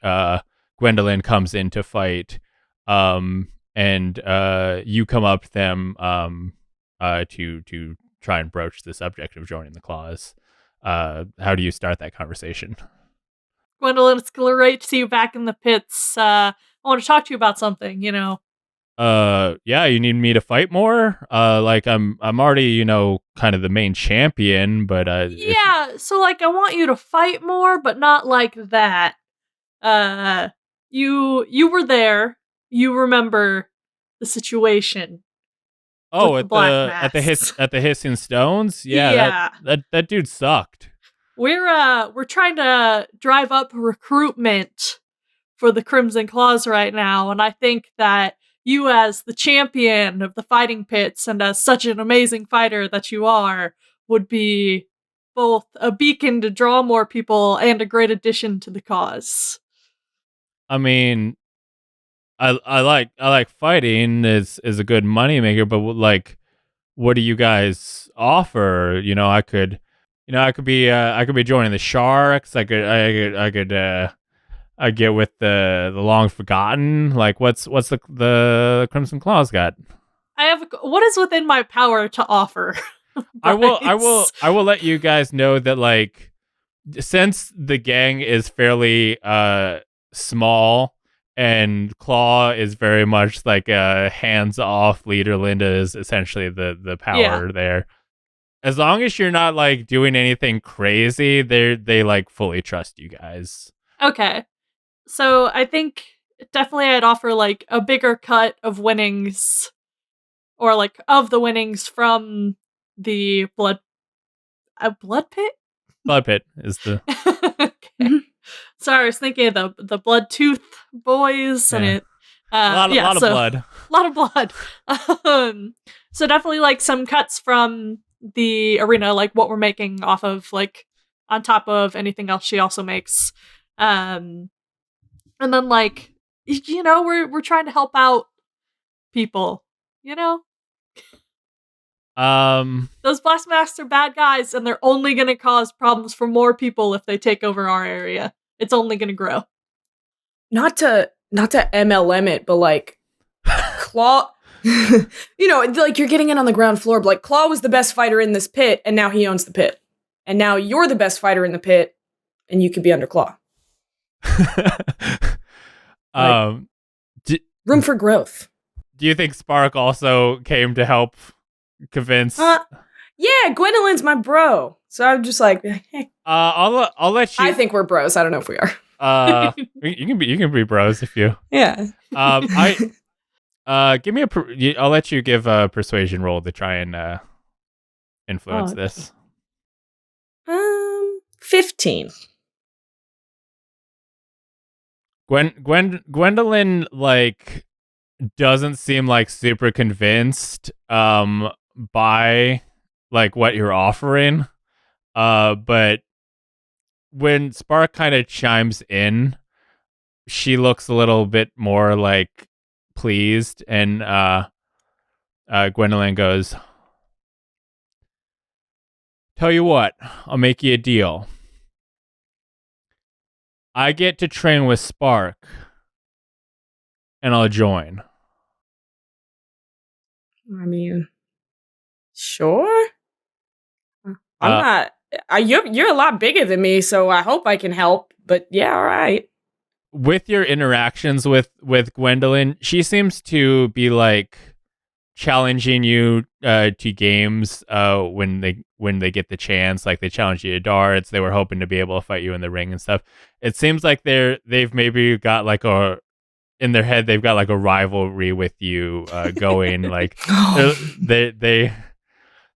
Gwendolyn comes in to fight, and you come up to them to try and broach the subject of joining the claws. How do you start that conversation? Gwendolyn, it's great to see you back in the pits. I want to talk to you about something, you know. Yeah, you need me to fight more? Like I'm already, kind of the main champion, but yeah, so like I want you to fight more, but not like that. You were there. You remember the situation. Oh, at the Hissing Stones? Yeah. That dude sucked. We're trying to drive up recruitment for the Crimson Claws right now, and I think that you, as the champion of the fighting pits and as such an amazing fighter that you are, would be both a beacon to draw more people and a great addition to the cause. I mean, I like fighting is a good moneymaker, but like, what do you guys offer? I could be joining the Sharks. I get with the Long Forgotten. Like, what's the Crimson Claws got? What is within my power to offer? I will let you guys know that, like, since the gang is fairly small and Claw is very much like a hands-off leader, Linda is essentially the power there. As long as you're not like doing anything crazy, they like fully trust you guys. Okay. So I think definitely I'd offer like a bigger cut of winnings, or like of the winnings from the blood. A blood pit? Blood pit is the. Okay. Mhm. Sorry, I was thinking of the blood tooth boys and Yeah. it. A lot of blood. A lot of blood. So definitely like some cuts from the arena, like what we're making off of, like on top of anything else she also makes. And then like we're trying to help out people. Those blast masks are bad guys, and they're only going to cause problems for more people if they take over our area. It's only going to grow. Not to MLM it, but like Claw, like you're getting in on the ground floor, but like Claw was the best fighter in this pit, and now he owns the pit. And now you're the best fighter in the pit, and you could be under Claw. Room for growth. Do you think Spark also came to help convince? Yeah, Gwendolyn's my bro. So I'm just like, hey. I'll let you. I think we're bros. I don't know if we are. You can be bros if you. Yeah. Give me I'll let you give a persuasion roll to try and influence this. 15. Gwendolyn like doesn't seem like super convinced by like what you're offering, but when Spark kind of chimes in, she looks a little bit more like pleased, and Gwendolyn goes, "Tell you what, I'll make you a deal. I get to train with Spark, and I'll join." I mean, sure. I'm not. You're a lot bigger than me, so I hope I can help. But yeah, all right. With your interactions with Gwendolyn, she seems to be like challenging you to games when they get the chance. Like they challenge you to darts. They were hoping to be able to fight you in the ring and stuff. It seems like they've maybe got like in their head they've got like a rivalry with you going. Like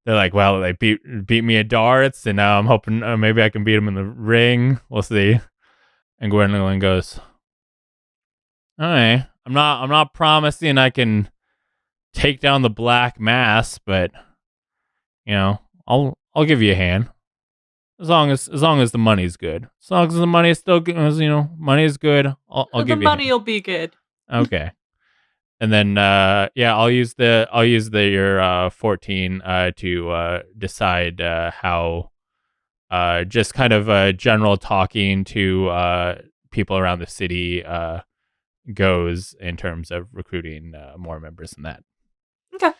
they're like, well, they beat me at darts, and now I'm hoping maybe I can beat them in the ring. We'll see. And Gwendolyn goes, "All right, I'm not promising I can take down the Black Mass, but I'll give you a hand as long as the money's good. As long as the money is still good, money is good. I'll give you. The money will be good. Okay." And then I'll use your 14 to decide how just kind of general talking to people around the city goes in terms of recruiting more members than that. Okay.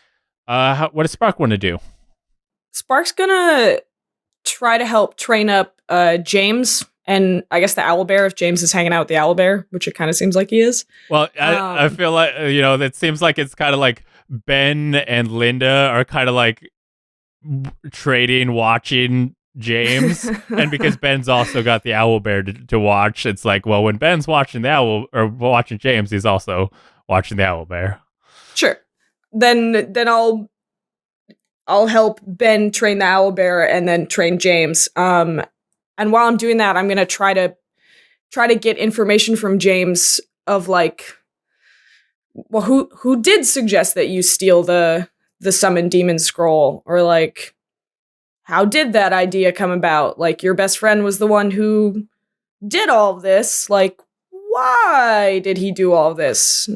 What does Spark want to do? Spark's gonna try to help train up James. And I guess the owlbear, if James is hanging out with the owlbear, which it kind of seems like he is. Well, I feel like, it seems like it's kind of like Ben and Linda are kind of like trading, watching James. And because Ben's also got the owlbear to watch, it's like, well, when Ben's watching the owl or watching James, he's also watching the owlbear. Sure. Then I'll help Ben train the owlbear and then train James. And while I'm doing that, I'm gonna try to get information from James of like, well, who did suggest that you steal the summon demon scroll, or like, how did that idea come about? Like, your best friend was the one who did all of this. Like, why did he do all this?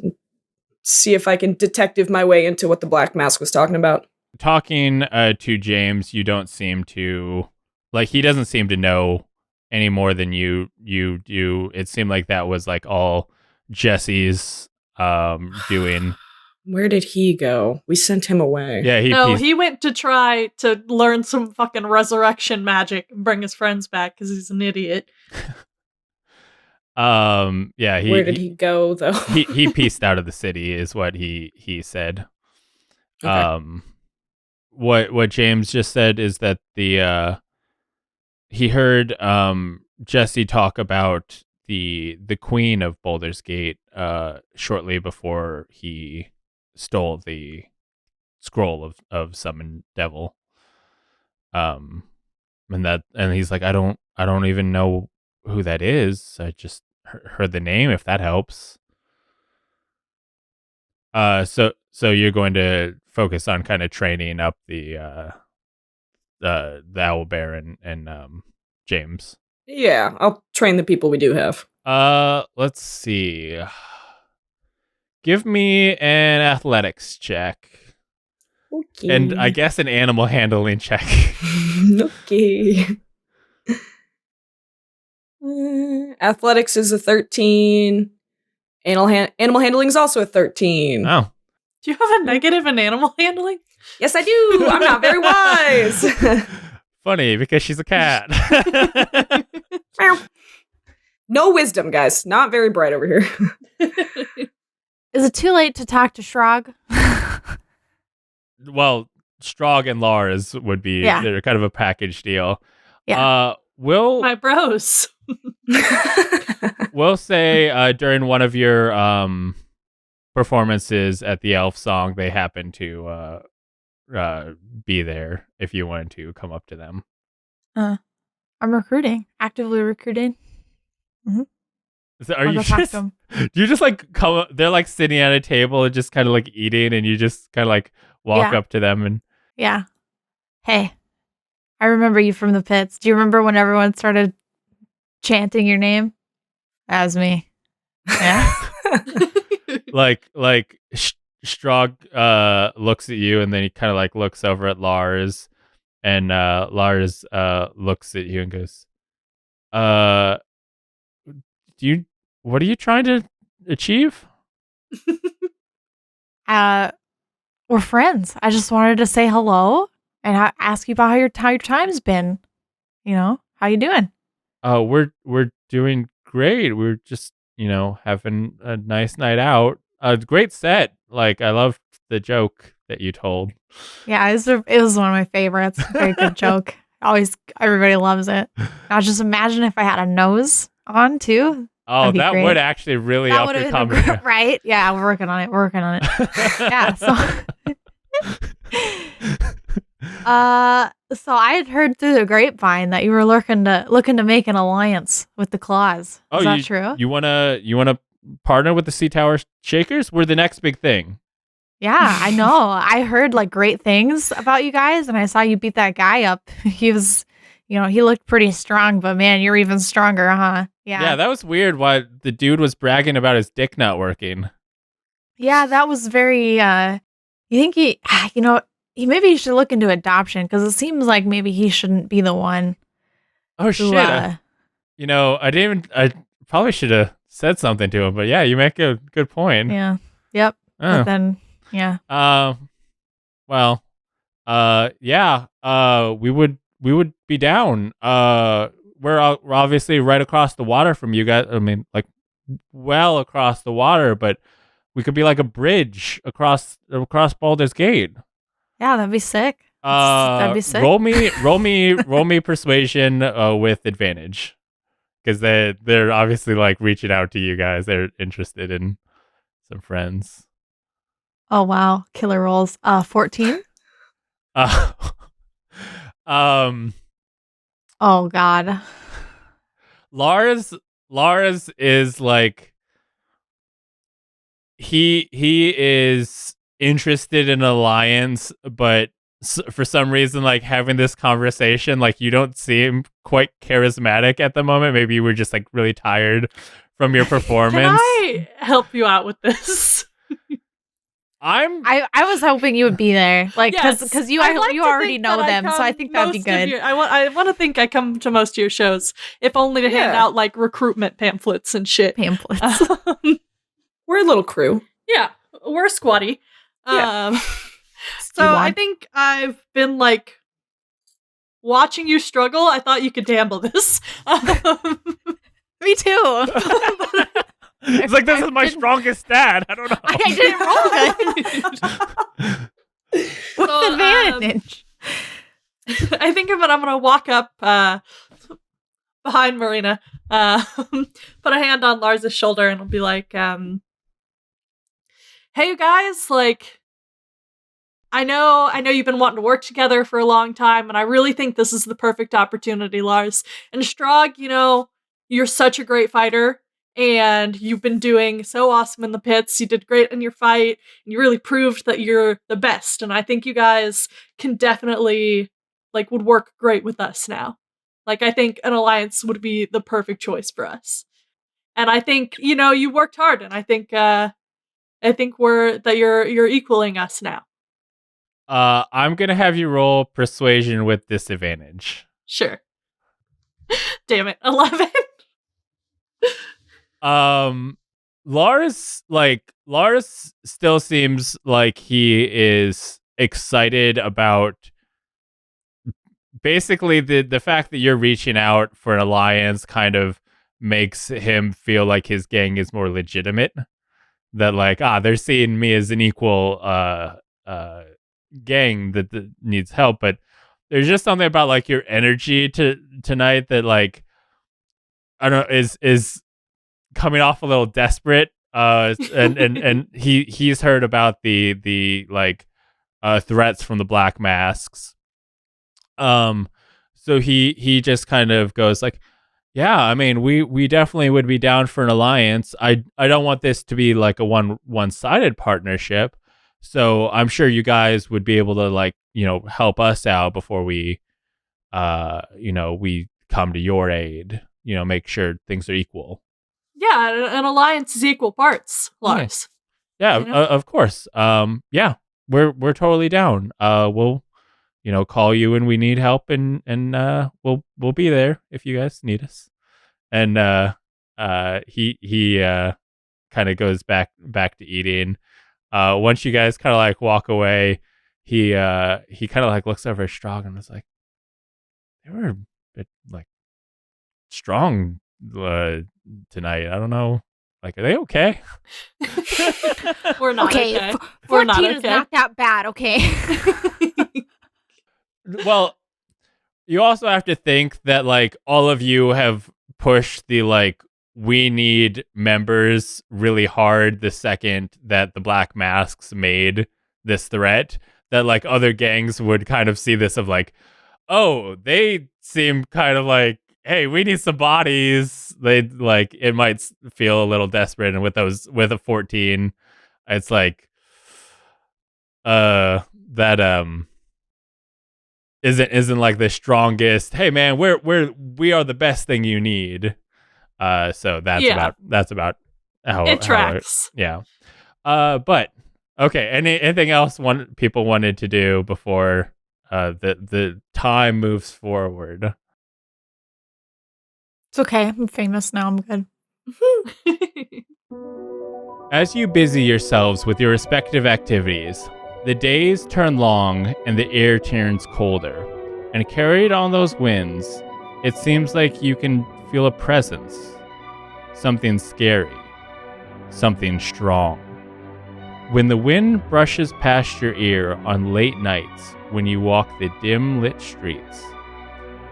See if I can detective my way into what the Black Mask was talking about. Talking to James, you don't seem to. Like, he doesn't seem to know any more than you do. It seemed like that was like all Jesse's doing. Where did he go? We sent him away. Yeah, he went to try to learn some fucking resurrection magic and bring his friends back because he's an idiot. Where did he go though? he pieced out of the city is what he said. Okay. What James just said is that he heard Jesse talk about the queen of Baldur's Gate shortly before he stole the scroll of summon devil. and he's like, I don't even know who that is. I just heard the name, if that helps. So you're going to focus on kind of training up the owlbear and James. Yeah, I'll train the people we do have. Let's see. Give me an athletics check. Okay. And I guess an animal handling check. Okay. Athletics is a 13. Animal handling is also a 13. Oh. Do you have a negative in animal handling? Yes, I do. I'm not very wise. Funny, because she's a cat. No wisdom, guys. Not very bright over here. Is it too late to talk to Shrog? Well, Strog and Lars would be they're kind of a package deal. Yeah. My bros. We'll say during one of your performances at the Elf Song, they happen to be there if you wanted to come up to them. I'm recruiting, actively recruiting. Mm-hmm. So are you just, do you just like come? They're like sitting at a table and just kind of like eating, and you just kind of like walk up to them and hey, I remember you from the pits. Do you remember when everyone started chanting your name? That was me. Yeah. like Strog looks at you, and then he kind of like looks over at Lars, and Lars looks at you and goes, what are you trying to achieve? We're friends. I just wanted to say hello and ask you about how your time's been. You know, how you doing? We're doing great. We're just, having a nice night out. A great set. Like, I loved the joke that you told. Yeah, it was one of my favorites. Very good joke. Everybody loves it. Now just imagine if I had a nose on too. Oh, that would actually really up your comedy. Right? Yeah, we're working on it. Yeah. So I had heard through the grapevine that you were looking to make an alliance with the Claws. Is that true? You wanna partner with the Sea Tower Shakers? We're the next big thing. Yeah, I know. I heard like great things about you guys, and I saw you beat that guy up. He was, he looked pretty strong, but man, you're even stronger, huh? Yeah. Yeah, that was weird. Why the dude was bragging about his dick not working. Yeah, that was very. You think he maybe should look into adoption because it seems like maybe he shouldn't be the one. Oh shit! I probably should have said something to him, but yeah, you make a good point. Yeah. Yep. Oh. But then, yeah. Well. Yeah. We would be down. We're obviously right across the water from you guys. I mean, like, well across the water, but we could be like a bridge across Baldur's Gate. Yeah, that'd be sick. That'd be sick. Roll me persuasion with advantage, because they're obviously like reaching out to you guys. They're interested in some friends. Oh wow, killer rolls. 14. Oh God. Lars is like he is interested in alliance, but for some reason, like having this conversation, like you don't seem quite charismatic at the moment. Maybe you were just like really tired from your performance. Can I help you out with this? I was hoping you would be there, like because you already know them, so I think that'd be good. I want to think I come to most of your shows, if only to hand out like recruitment pamphlets and shit. Pamphlets. We're a little crew. Yeah, we're squatty. Yeah. So I think I've been like watching you struggle. I thought you could handle this. Me too. It's like, this is my strongest stat. I don't know. I didn't roll it. What's advantage? I think I'm gonna walk up behind Marina, put a hand on Lars's shoulder, and I'll be like, "Hey, you guys! Like, I know you've been wanting to work together for a long time, and I really think this is the perfect opportunity, Lars. And Strog, you're such a great fighter, and you've been doing so awesome in the pits. You did great in your fight, and you really proved that you're the best. And I think you guys can definitely, would work great with us now. I think an alliance would be the perfect choice for us. And I think, you worked hard, and I think you're equaling us now. I'm gonna have you roll persuasion with disadvantage. Sure. Damn it, 11. Lars still seems like he is excited about basically the fact that you're reaching out for an alliance kind of makes him feel like his gang is more legitimate. That they're seeing me as an equal gang that needs help, but there's just something about your energy tonight that I don't know is coming off a little desperate. And he's heard about the threats from the Black Masks. So he just kind of goes yeah, I mean, we definitely would be down for an alliance. I don't want this to be a one-sided partnership. So I'm sure you guys would be able to help us out before we we come to your aid, make sure things are equal. Yeah, an alliance is equal parts, Lars. Yeah, of course. Yeah, we're totally down. We'll call you when we need help, and we'll be there if you guys need us. And he kind of goes back to eating. Once you guys kind of walk away, he kind of looks over at Strong and was like, they were a bit strong tonight. I don't know. Are they okay? We're not okay. We're 14 not is not that bad, okay? Well, you also have to think that all of you have pushed the we need members really hard the second that the Black Masks made this threat, that other gangs would kind of see this of oh, they seem kind of hey, we need some bodies. They it might feel a little desperate, and with a 14, it's that isn't the strongest. Hey man, we are the best thing you need. So that's about how it tracks. Yeah. But okay. Anything else people wanted to do before the time moves forward? It's okay. I'm famous now. I'm good. As you busy yourselves with your respective activities, the days turn long and the air turns colder, and carried on those winds, it seems like you can feel a presence. Something scary. Something strong. When the wind brushes past your ear on late nights when you walk the dim lit streets,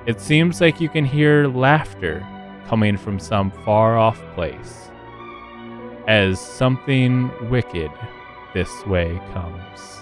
it seems like you can hear laughter coming from some far off place, as something wicked this way comes.